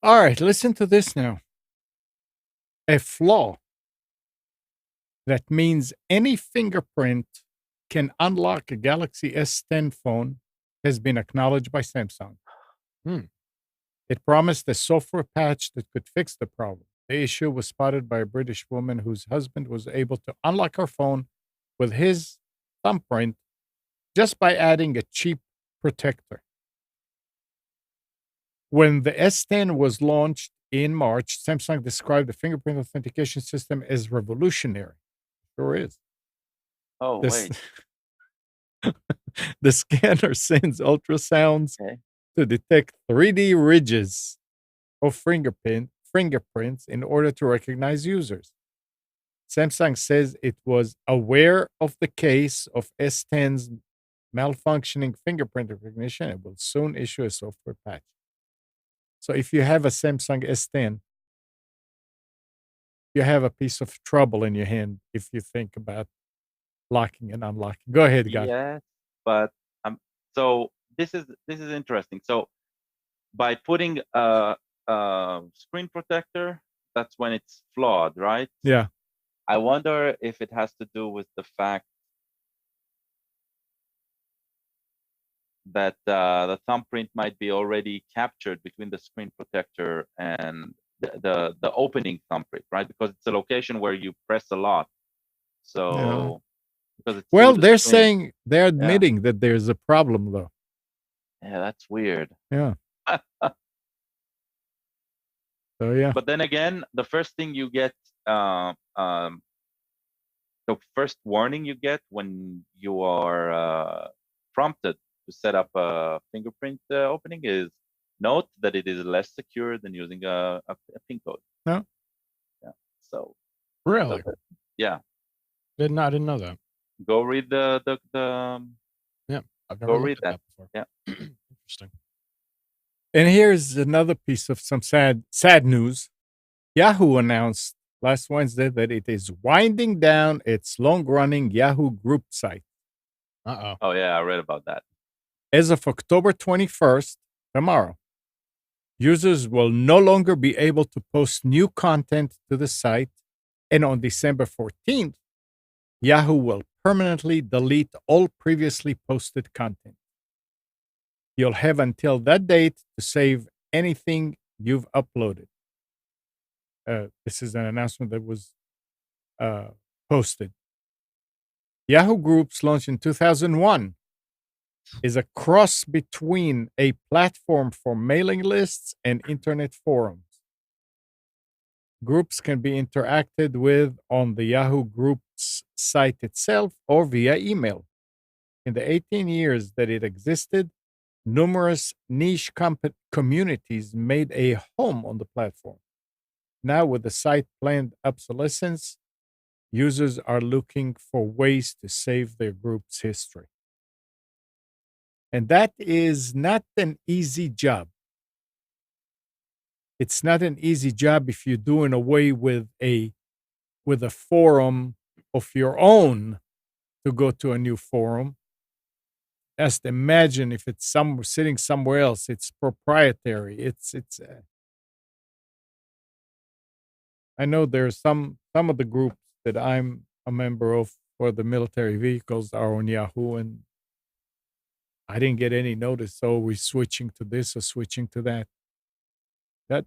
A: All right, listen to this now. A flaw that means any fingerprint can unlock a Galaxy S10 phone has been acknowledged by Samsung. It promised a software patch that could fix the problem. The issue was spotted by a British woman whose husband was able to unlock her phone with his thumbprint just by adding a cheap protector. When the S10 was launched in March, Samsung described the fingerprint authentication system as revolutionary. Sure is.
B: Oh,
A: This-
B: wait.
A: The scanner sends ultrasounds
B: Okay.
A: to detect 3D ridges of fingerprints in order to recognize users. Samsung says it was aware of the case of S10's malfunctioning fingerprint recognition and will soon issue a software patch. So if you have a Samsung S10, you have a piece of trouble in your hand if you think about locking and unlocking. Go ahead, guys.
B: Yes, but so this is interesting. So by putting a screen protector, that's when it's flawed, right?
A: Yeah.
B: I wonder if it has to do with the fact that the thumbprint might be already captured between the screen protector and the opening thumbprint, right? Because it's a location where you press a lot. So because it's
A: Well,
B: through the
A: they're
B: screen.
A: saying they're admitting that there's a problem, though.
B: Yeah, that's weird.
A: Yeah. So yeah.
B: But then again, the first thing you get, the first warning you get when you are prompted to set up a fingerprint opening is note that it is less secure than using a PIN code.
A: No.
B: Yeah. So
E: Really?
B: yeah.
E: I didn't know that.
B: Go read the
E: I've
B: Go
E: never
B: read
E: looked at that before.
B: Yeah.
E: Interesting.
A: And here's another piece of some sad news. Yahoo announced last Wednesday that it is winding down its long-running Yahoo group site.
B: Oh yeah, I read about that.
A: As of October 21st, tomorrow, users will no longer be able to post new content to the site, and on December 14th, Yahoo will permanently delete all previously posted content. You'll have until that date to save anything you've uploaded. This is an announcement that was posted. Yahoo Groups, launched in 2001, is a cross between a platform for mailing lists and internet forums. Groups can be interacted with on the Yahoo Groups site itself or via email. In the 18 years that it existed, numerous niche communities made a home on the platform. Now, with the site planned obsolescence, users are looking for ways to save their group's history. And that is not an easy job. It's not an easy job if you're doing away with a forum of your own to go to a new forum. Just imagine if it's sitting somewhere else. It's proprietary. It's. I know there's some of the groups that I'm a member of for the military vehicles are on Yahoo, and I didn't get any notice. So we're switching to this or switching to that. That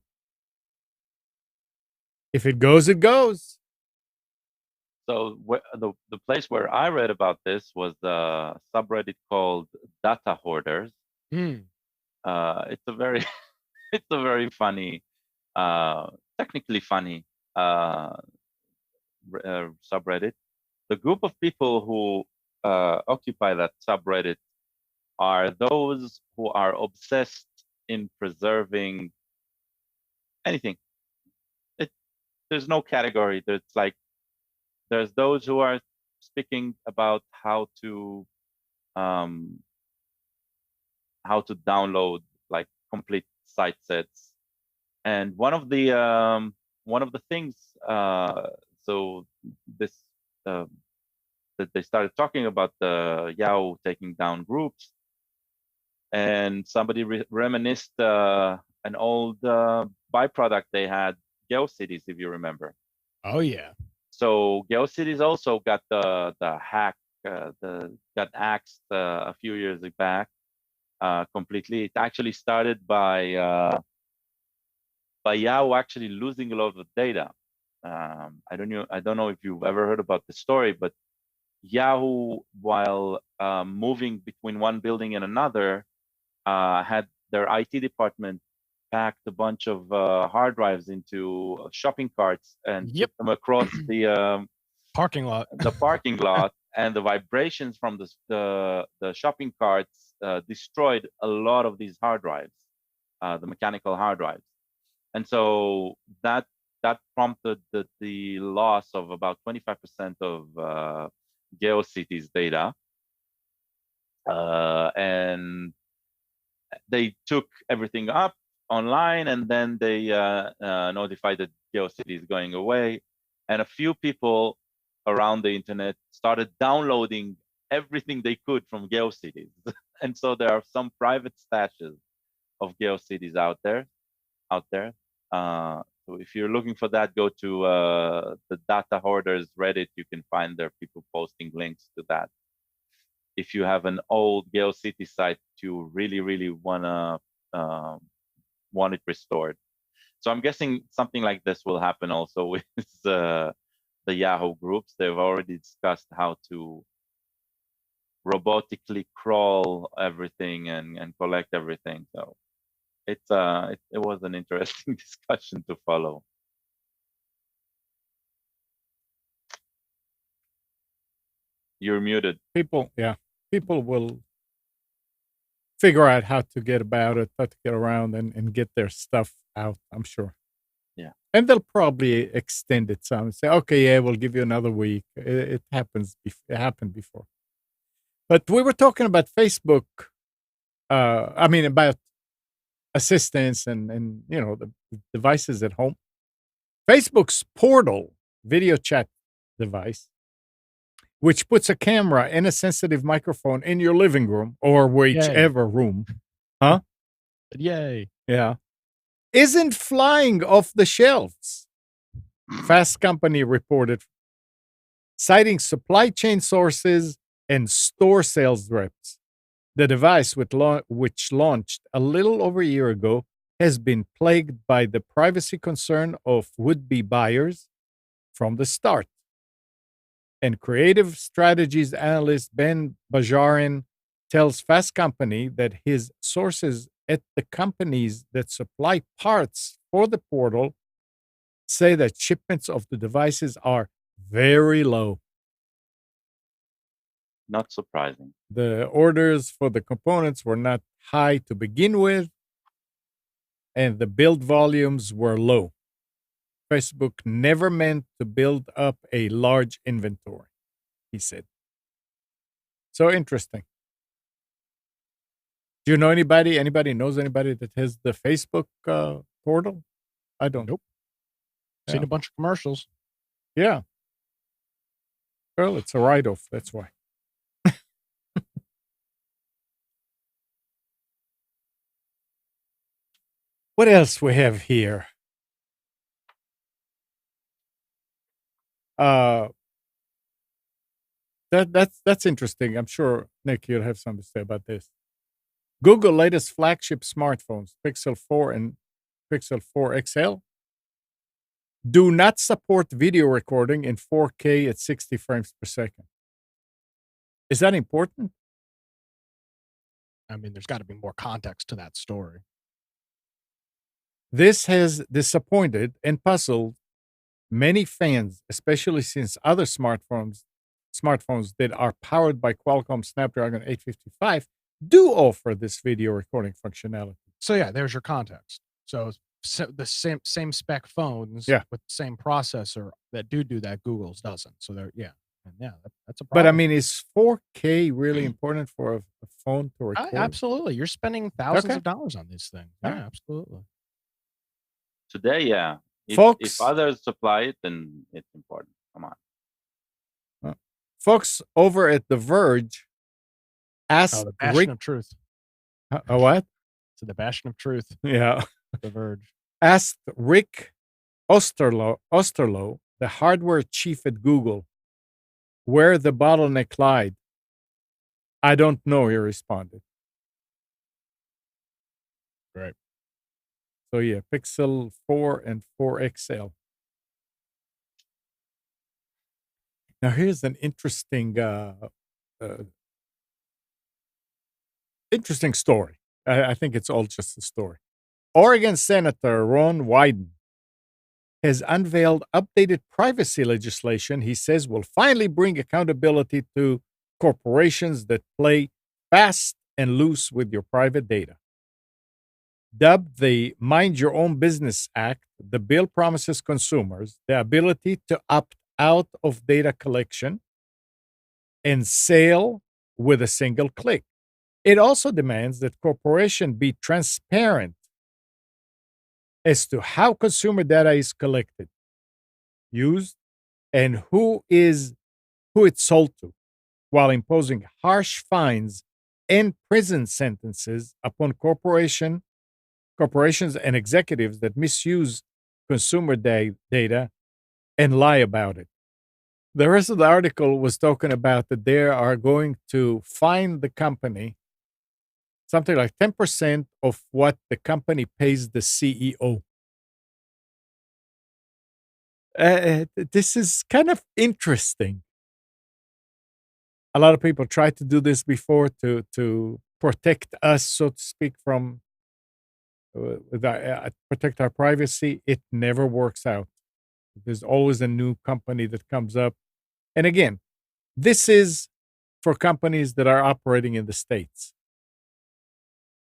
A: if it goes, it goes.
B: So the place where I read about this was the subreddit called Data Hoarders.
E: Hmm.
B: It's a very it's a very funny, technically funny subreddit. The group of people who occupy that subreddit are those who are obsessed in preserving anything. There's no category. There's those who are speaking about how to download like complete site sets, and one of the things so this that they started talking about the Yahoo taking down groups, and somebody reminisced an old byproduct they had, GeoCities, if you remember.
E: Oh yeah.
B: So GeoCities also got the hack, got axed a few years back completely. It actually started by Yahoo actually losing a lot of data. I don't know if you've ever heard about the story, but Yahoo, while moving between one building and another, had their IT department packed a bunch of hard drives into shopping carts and
E: Yep.
B: put them across the
E: Parking lot.
B: parking lot, and the vibrations from the shopping carts destroyed a lot of these hard drives, the mechanical hard drives, and so that prompted the loss of about 25% of GeoCities data, and they took everything up online, and then they notified that GeoCities is going away, and a few people around the internet started downloading everything they could from GeoCities, and so there are some private stashes of GeoCities out there. So if you're looking for that, go to the Data Hoarders Reddit. You can find there people posting links to that. If you have an old GeoCities site, you really want it restored. So I'm guessing something like this will happen also with the Yahoo groups. They've already discussed how to robotically crawl everything and collect everything. So it was an interesting discussion to follow. You're muted.
A: People will figure out how to get about it, how to get around and get their stuff out, I'm sure.
B: Yeah.
A: And they'll probably extend it some and say, okay, yeah, we'll give you another week. It happens. It happened before. But we were talking about Facebook. About assistants and the devices at home. Facebook's Portal video chat device, which puts a camera and a sensitive microphone in your living room or whichever room. Huh?
E: Yay.
A: Yeah. Isn't flying off the shelves. Fast Company reported, citing supply chain sources and store sales reps. The device, which launched a little over a year ago, has been plagued by the privacy concern of would-be buyers from the start. And creative strategies analyst Ben Bajarin tells Fast Company that his sources at the companies that supply parts for the portal say that shipments of the devices are very low.
B: Not surprising.
A: The orders for the components were not high to begin with, and the build volumes were low. Facebook never meant to build up a large inventory, he said. So interesting. Do you know anybody? Anybody knows anybody that has the Facebook portal? I don't.
E: Nope. Seen a bunch of commercials.
A: Yeah. Well, it's a write-off. That's why. What else we have here? That's interesting. I'm sure Nick, you'll have something to say about this. Google latest flagship smartphones, Pixel 4 and Pixel 4 XL, do not support video recording in 4K at 60 frames per second. Is that important?
E: I mean, there's got to be more context to that story.
A: This has disappointed and puzzled many fans, especially since other smartphones that are powered by Qualcomm Snapdragon 855 do offer this video recording functionality.
E: So yeah, there's your context. So the same spec phones
A: Yeah.
E: with the same processor that do that, Google's doesn't. So they're that's a problem.
A: But I mean, is 4K really important for a phone to record?
E: Absolutely. You're spending thousands
A: Okay.
E: of dollars on these things.
A: All
E: Yeah,
A: right.
E: absolutely.
B: Today, yeah. If
A: Folks-
B: others supply it, then it's important. Come on.
A: Folks over at The Verge asked
E: The Bastion
A: Rick.
E: of Truth.
A: What?
E: So the Bastion of Truth,
A: Yeah.
E: The Verge.
A: Asked Rick Osterloh, the hardware chief at Google, where the bottleneck lied. I don't know, he responded.
E: Right.
A: So yeah, Pixel 4 and 4 XL. Now here's an interesting story. I think it's all just a story. Oregon Senator Ron Wyden has unveiled updated privacy legislation he says will finally bring accountability to corporations that play fast and loose with your private data. Dubbed the Mind Your Own Business Act, the bill promises consumers the ability to opt out of data collection and sale with a single click. It also demands that corporations be transparent as to how consumer data is collected, used, and who it's sold to, while imposing harsh fines and prison sentences upon corporations and executives that misuse consumer data and lie about it. The rest of the article was talking about that they are going to fine the company something like 10% of what the company pays the CEO. This is kind of interesting. A lot of people tried to do this before to protect us, so to speak, from protect our privacy. It never works out. There's always a new company that comes up. And again, this is for companies that are operating in the States,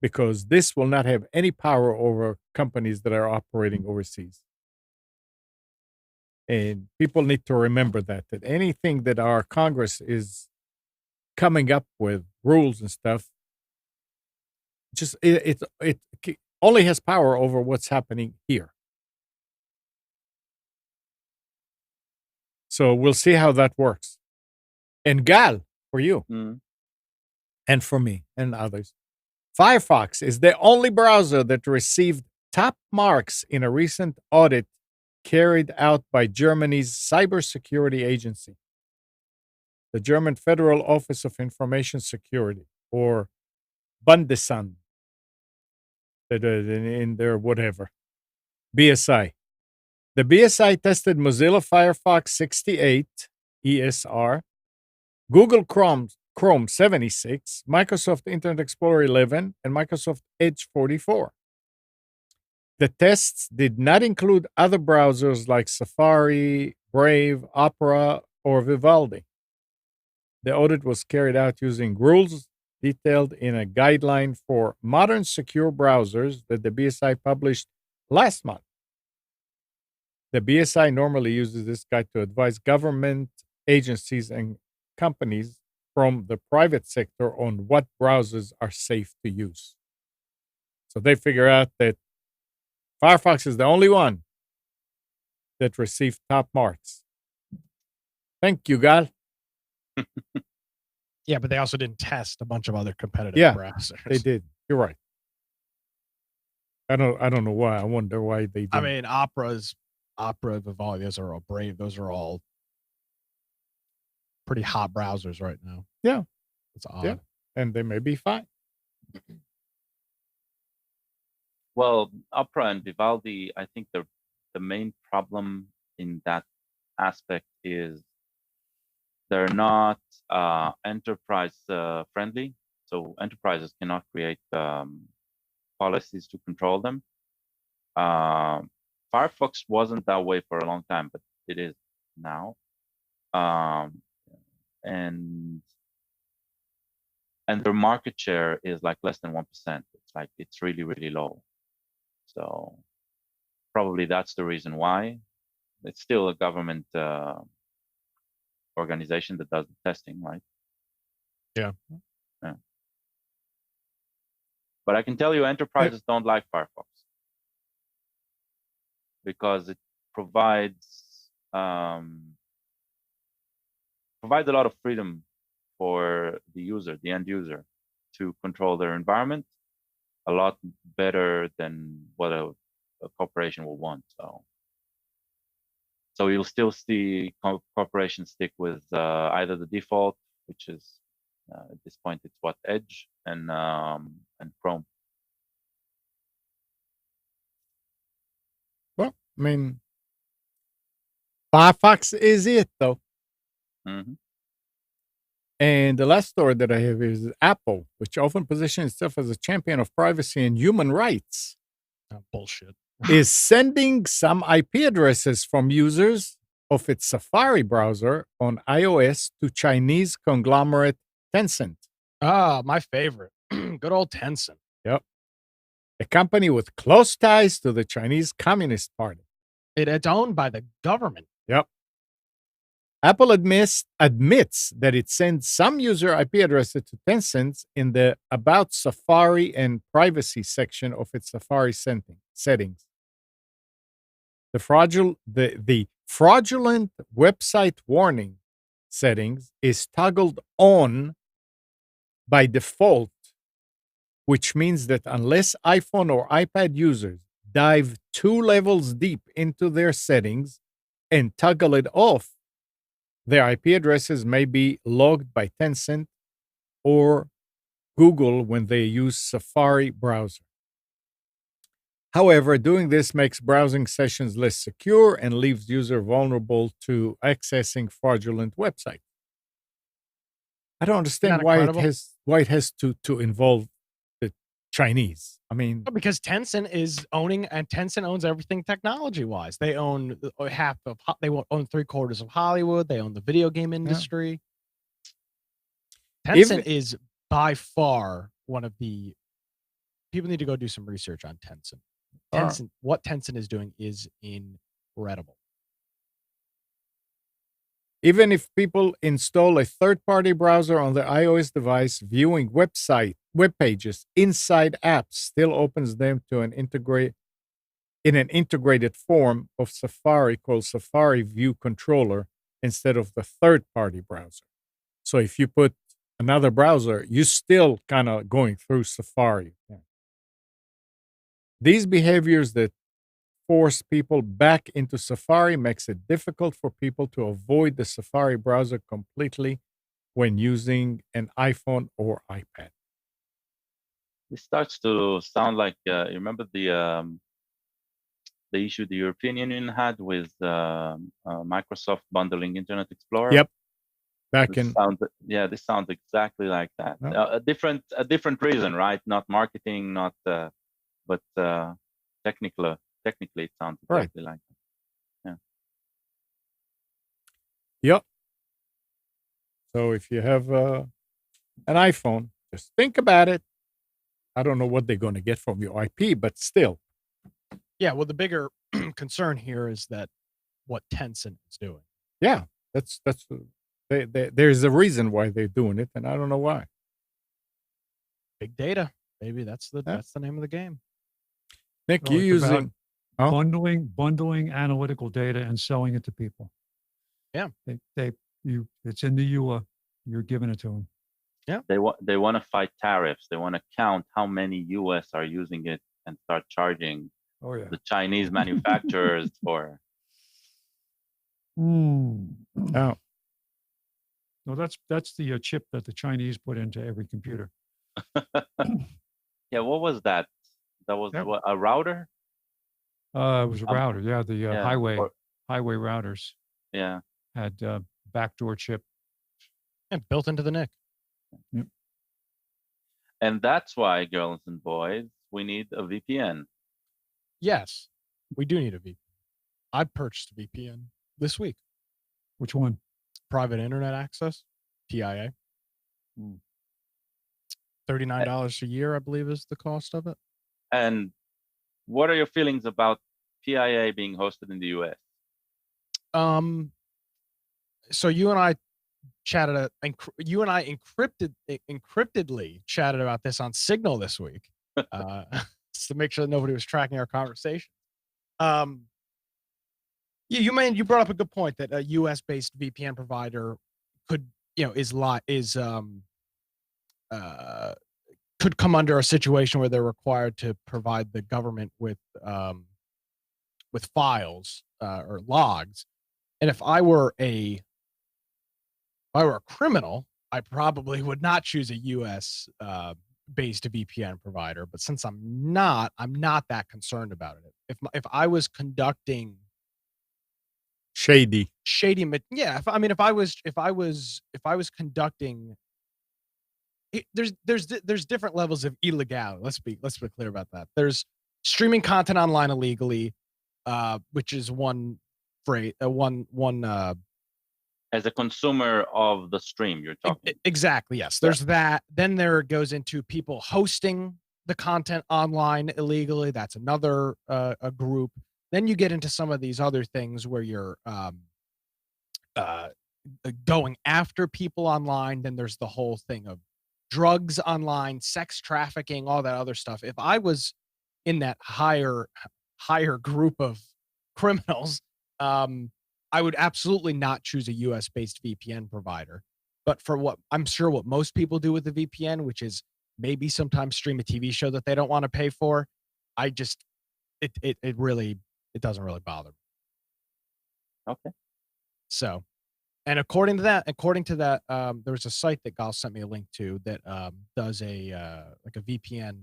A: because this will not have any power over companies that are operating overseas. And people need to remember that anything that our Congress is coming up with, rules and stuff, just it only has power over what's happening here. So we'll see how that works. And Gal, for you, and for me and others, Firefox is the only browser that received top marks in a recent audit carried out by Germany's cybersecurity agency, the German Federal Office of Information Security, or Bundesamt, in their whatever, BSI. The BSI tested Mozilla Firefox 68 ESR, Google Chrome 76, Microsoft Internet Explorer 11, and Microsoft Edge 44. The tests did not include other browsers like Safari, Brave, Opera, or Vivaldi. The audit was carried out using rules detailed in a guideline for modern secure browsers that the BSI published last month. The BSI normally uses this guide to advise government agencies and companies from the private sector on what browsers are safe to use. So they figure out that Firefox is the only one that received top marks. Thank you, Gal.
E: Yeah, but they also didn't test a bunch of other competitive
A: Yeah,
E: browsers.
A: They did. You're right. I don't know why. I wonder why they did.
E: I mean, Opera, Vivaldi, those are all Brave. Those are all pretty hot browsers right now.
A: Yeah.
E: It's odd.
A: Yeah. And they may be fine.
B: Well, Opera and Vivaldi, I think the main problem in that aspect is they're not enterprise friendly. So enterprises cannot create policies to control them. Firefox wasn't that way for a long time, but it is now. And their market share is like less than 1%. It's really, really low. So probably that's the reason why. It's still a government organization that does the testing, right?
E: Yeah.
B: But I can tell you, enterprises don't like Firefox because it provides a lot of freedom for the user, the end user, to control their environment a lot better than what a corporation will want. So you'll still see corporations stick with either the default, which is at this point it's what, Edge and Chrome.
A: Well, I mean, Firefox is it though.
B: Mhm.
A: And the last story that I have is Apple, which often positions itself as a champion of privacy and human rights,
E: Oh, bullshit.
A: is sending some IP addresses from users of its Safari browser on iOS to Chinese conglomerate Tencent.
E: Ah, my favorite. Good old Tencent.
A: Yep. A company with close ties to the Chinese Communist Party.
E: It's owned by the government.
A: Yep. Apple admits that it sends some user IP addresses to Tencent in the About Safari and Privacy section of its Safari settings. The fraudulent website warning settings is toggled on by default, which means that unless iPhone or iPad users dive 2 levels deep into their settings and toggle it off, their IP addresses may be logged by Tencent or Google when they use Safari browser. However, doing this makes browsing sessions less secure and leaves users vulnerable to accessing fraudulent websites. I don't understand why it has to involve the Chinese. I mean,
E: because Tencent is owning, and Tencent owns everything technology-wise. They own half of, they own 3/4 of Hollywood. They own the video game industry. Yeah. Tencent is by far one of the people need to go do some research on Tencent. What Tencent is doing is incredible.
A: Even if people install a third-party browser on their iOS device, viewing web pages inside apps still opens them to an integrated form of Safari called Safari View Controller instead of the third-party browser. So if you put another browser, you're still kind of going through Safari. Yeah. These behaviors that force people back into Safari makes it difficult for people to avoid the Safari browser completely when using an iPhone or iPad.
B: This starts to sound like you remember the issue the European Union had with Microsoft bundling Internet Explorer.
A: Yep.
B: This sounds exactly like that. A different reason, right? Not marketing, not but technically it sounds exactly like that. Yeah.
A: Yep. So if you have an iPhone, just think about it. I don't know what they're going to get from your IP, but still.
E: Yeah, well, the bigger concern here is that what Tencent is doing.
A: Yeah, there's a reason why they're doing it, and I don't know why.
E: Big data, maybe that's the name of the game.
A: Nick, you using
C: bundling analytical data and selling it to people.
E: Yeah,
C: it's in the EULA You're giving it to them.
B: They want to fight tariffs. They want to count how many US are using it and start charging
C: Oh yeah.
B: the Chinese manufacturers for.
C: Mm.
A: Oh,
C: No, that's the chip that the Chinese put into every computer.
B: Yeah, what was that? That was
C: That-
B: what, a router?
C: It was a router. Yeah, the
B: yeah,
C: highway
B: or-
C: routers
B: Yeah.
C: had backdoor chip.
E: And built into the NIC.
B: And that's why, girls and boys, we need a VPN.
E: Yes, we do need a VPN. I purchased a VPN this week.
C: Which one?
E: Private internet access, PIA.
C: Hmm.
E: $39 a year, I believe, is the cost of it.
B: And what are your feelings about PIA being hosted in the US?
E: So you and I chatted. You and I encryptedly chatted about this on Signal this week, just to make sure that nobody was tracking our conversation. Yeah, you brought up a good point that a US based VPN provider could, could come under a situation where they're required to provide the government with files or logs. And if I were a criminal, I probably would not choose a US based VPN provider. But since I'm not that concerned about it. If I was conducting
A: shady.
E: yeah, if I was conducting there's different levels of illegality. Let's be clear about that. There's streaming content online illegally, which is one phrase,
B: As a consumer of the stream, you're talking.
E: Exactly, yes. There's that. Then there goes into people hosting the content online illegally. That's another a group. Then you get into some of these other things where you're going after people online. Then there's the whole thing of drugs online, sex trafficking, all that other stuff. If I was in that higher group of criminals, I would absolutely not choose a US based VPN provider. But for what most people do with the VPN, which is maybe sometimes stream a TV show that they don't want to pay for, it doesn't really bother me.
B: Okay.
E: So, and according to that, there was a site that Gal sent me a link to that does a VPN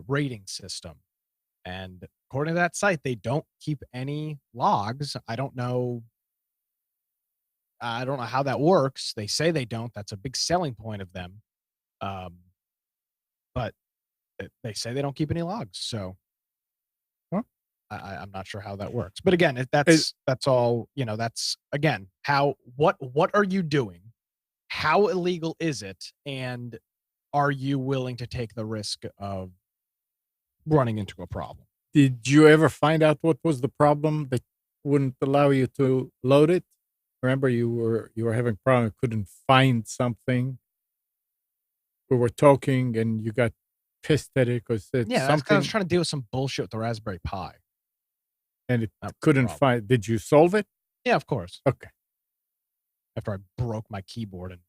E: rating system. And according to that site, they don't keep any logs. I don't know how that works. They say they don't. That's a big selling point of them. But they say they don't keep any logs. So I'm not sure how that works. But again, that's all, that's again, what are you doing? How illegal is it? And are you willing to take the risk of running into a problem?
A: Did you ever find out what was the problem that wouldn't allow you to load it? Remember, you were having a problem, couldn't find something. We were talking, and you got pissed at it because it's
E: Yeah,
A: something,
E: I was trying to deal with some bullshit with the Raspberry Pi,
A: and it
E: That was the
A: couldn't
E: problem.
A: find. Did you solve it?
E: Yeah, of course.
A: Okay.
E: After I broke my keyboard and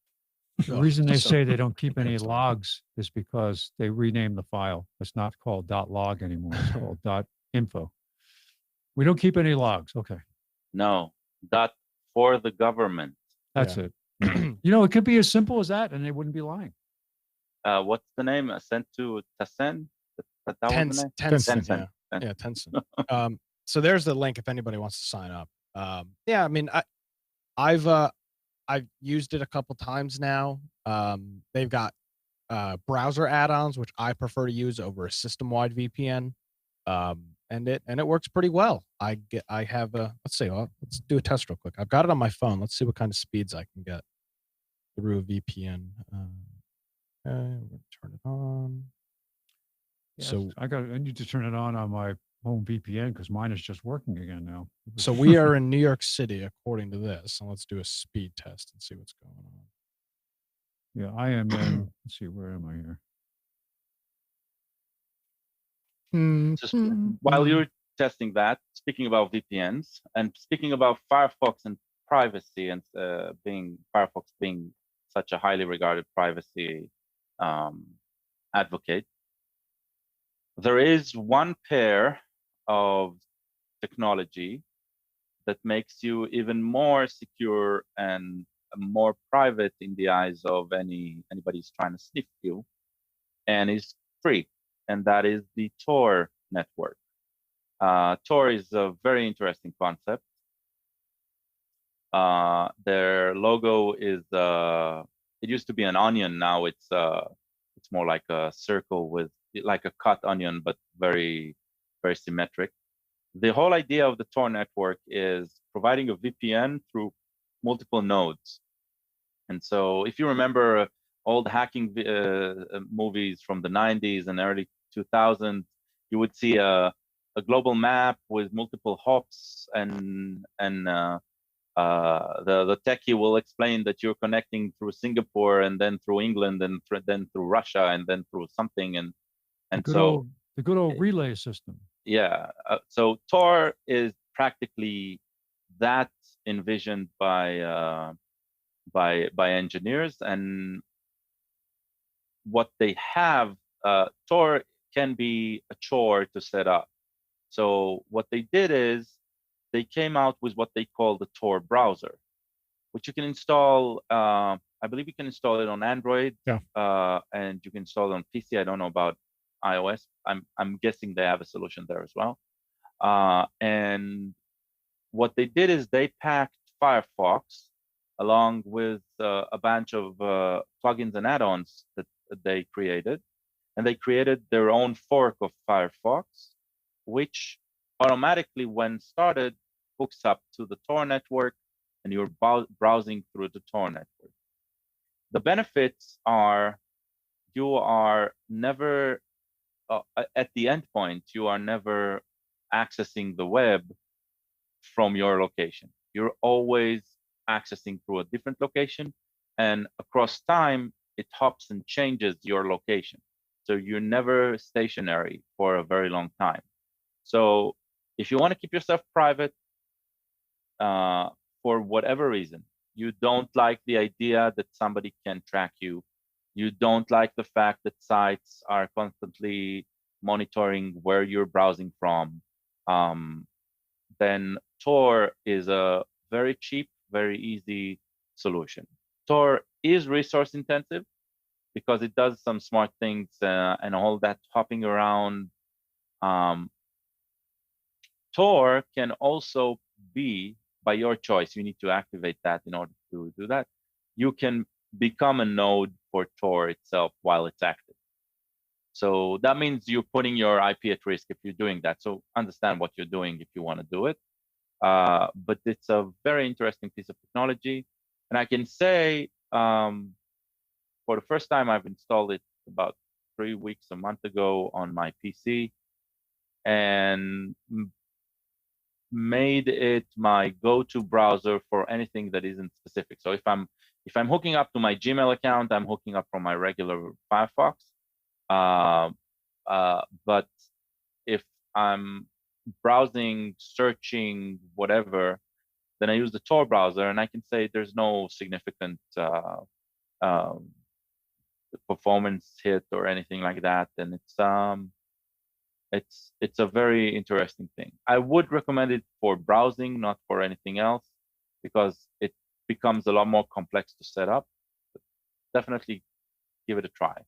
C: The reason they
E: so-
C: say they don't keep any
E: Sorry.
C: logs is because they renamed the file. It's not called .log anymore. It's called .info. We don't keep any logs. Okay,
B: No, that for the government.
C: that's it. It could be as simple as that, and they wouldn't be lying.
B: What's the name? Sent to Tencent? That was the name?
E: Tencent,
B: Tencent.
E: yeah, Tencent. So there's the link if anybody wants to sign up. Yeah, I mean, I've used it a couple times now. They've got browser add-ons, which I prefer to use over a system-wide VPN. And it works pretty well. Let's see, let's do a test real quick. I've got it on my phone. Let's see what kind of speeds I can get through a VPN. Okay, we're gonna turn it on.
C: Yes,
E: So
C: I need to turn it on my home VPN because mine is just working again now.
E: So we are in New York City, according to this, and let's do a speed test and see what's going on.
C: Yeah, I am in. Let's see, where am I here?
B: Just while you're testing that, speaking about VPNs and speaking about Firefox and privacy and Firefox being such a highly regarded privacy advocate. There is one pair of technology that makes you even more secure and more private in the eyes of anybody who's trying to sniff you, and is free, and that is the Tor network. Tor is a very interesting concept. Their logo is it used to be an onion. Now it's more like a circle with like a cut onion, but very, very symmetric. The whole idea of the Tor network is providing a VPN through multiple nodes. And so if you remember old hacking movies from the 90s and early 2000s, you would see a global map with multiple hops, and the techie will explain that you're connecting through Singapore and then through England and then through Russia and then through something, and so
C: the good old relay system.
B: Yeah. So Tor is practically that envisioned by engineers, and what they have, Tor can be a chore to set up. So what they did is they came out with what they call the Tor browser, which you can install. I believe you can install it on Android, and you can install it on PC. I don't know about iOS. I'm guessing they have a solution there as well. And what they did is they packed Firefox along with a bunch of plugins and add-ons that they created, and they created their own fork of Firefox, which automatically, when started, hooks up to the Tor network, and you're browsing through the Tor network. The benefits are you are never at the endpoint, you are never accessing the web from your location. You're always accessing through a different location, and across time, it hops and changes your location. So you're never stationary for a very long time. So if you want to keep yourself private, for whatever reason, you don't like the idea that somebody can track you, you don't like the fact that sites are constantly monitoring where you're browsing from, then Tor is a very cheap, very easy solution. Tor is resource intensive because it does some smart things and all that hopping around. Tor can also be, by your choice, you need to activate that in order to do that. You can become a node for Tor itself while it's active. So that means you're putting your IP at risk if you're doing that. So understand what you're doing if you want to do it. But it's a very interesting piece of technology. And I can say, for the first time, I've installed it about 3 weeks, a month ago on my PC, and made it my go-to browser for anything that isn't specific. So if I'm hooking up to my Gmail account, I'm hooking up from my regular Firefox. But if I'm browsing, searching, whatever, then I use the Tor browser, and I can say there's no significant performance hit or anything like that. And it's a very interesting thing. I would recommend it for browsing, not for anything else, because it becomes a lot more complex to set up. But definitely give it a try.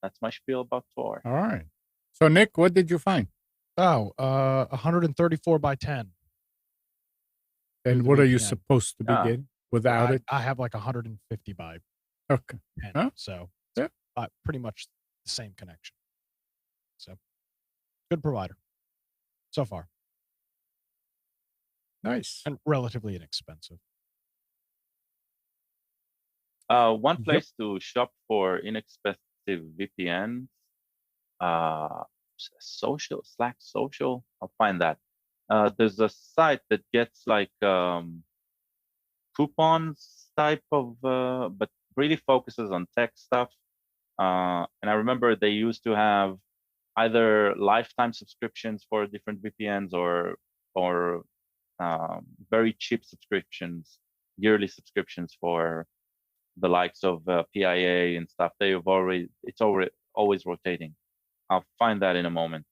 B: That's my spiel about Tor.
A: All right. So, Nick, what did you find?
E: Oh, 134 by 10.
A: And
E: the
A: what are you
E: VPN.
A: supposed to be getting without it?
E: I have like 150 by
A: Okay.
E: 10.
A: Huh?
E: So
A: Yeah.
E: pretty much the same connection. So good provider so far,
A: Nice.
E: and relatively inexpensive.
B: One
A: Yep.
B: place to shop for inexpensive VPNs, Slack social. I'll find that. There's a site that gets like coupons type of, but really focuses on tech stuff. And I remember they used to have either lifetime subscriptions for different VPNs or very cheap subscriptions, yearly subscriptions for the likes of PIA and stuff. It's always rotating. I'll find that in a moment.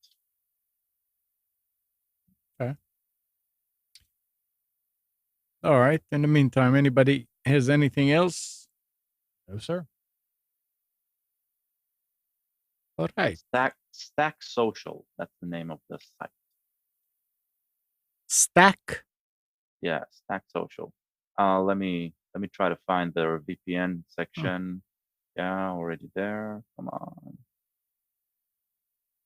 A: All right. In the meantime, anybody has anything else?
E: No, sir.
A: All right.
B: Stack Social. That's the name of the site.
A: Stack.
B: Yeah, Stack Social. Let me try to find the VPN section. Yeah, already there. Come on.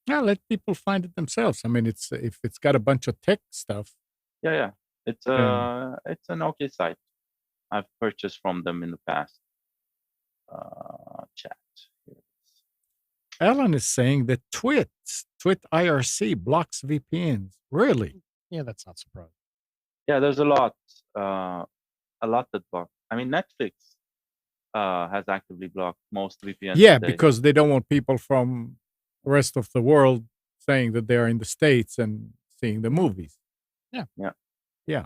A: Yeah, let people find it themselves. I mean, if it's got a bunch of tech stuff.
B: Yeah. It's an okay site. I've purchased from them in the past. Chat. Here it is.
A: Alan is saying that Twit IRC blocks VPNs. Really?
E: Yeah, that's not surprising.
B: Yeah, there's a lot that block. I mean, Netflix has actively blocked most VPNs.
A: Yeah,
B: today.
A: because they don't want people from the rest of the world saying that they're in the States and seeing the movies. Yeah.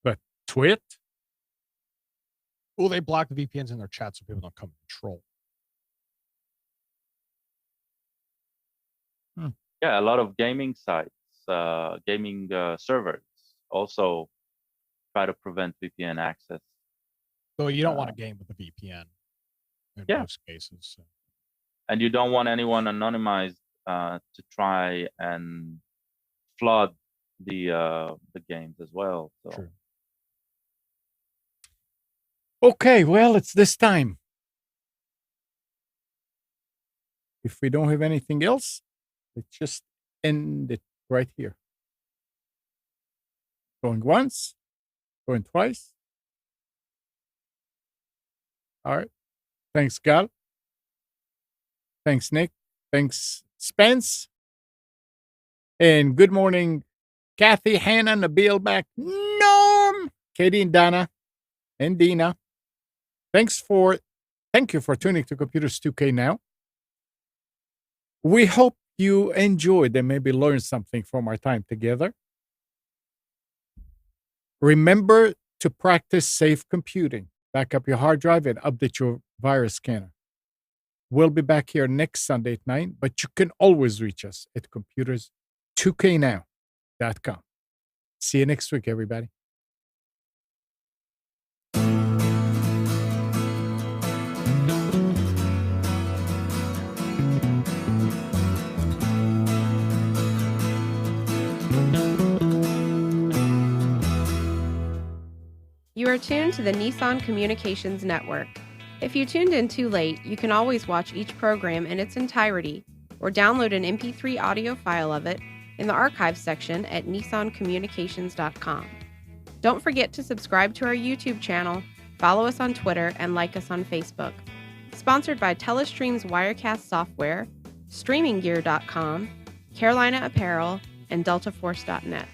A: But Twit?
E: Well, they block the VPNs in their chat so people don't come and troll.
B: Yeah, a lot of gaming sites, gaming servers also try to prevent VPN access.
E: So you don't want to game with the VPN in most cases. So.
B: And you don't want anyone anonymized to try and flood the games as well. So.
E: True.
A: Okay, well, it's this time. If we don't have anything else, let's just end it right here. Going once, going twice. All right. Thanks, Gal. Thanks, Nick. Thanks, Spence. And good morning, Kathy, Hannah, Nabil back, Norm, Katie and Donna, and Dina. Thank you for tuning to Computers 2K Now. We hope you enjoyed and maybe learned something from our time together. Remember to practice safe computing. Back up your hard drive and update your virus scanner. We'll be back here next Sunday at 9, but you can always reach us at computers2know.com. See you next week, everybody.
F: You are tuned to the Nissan Communications Network. If you tuned in too late, you can always watch each program in its entirety or download an MP3 audio file of it in the archives section at nissancommunications.com. Don't forget to subscribe to our YouTube channel, follow us on Twitter, and like us on Facebook. Sponsored by Telestream's Wirecast software, StreamingGear.com, Carolina Apparel, and DeltaForce.net.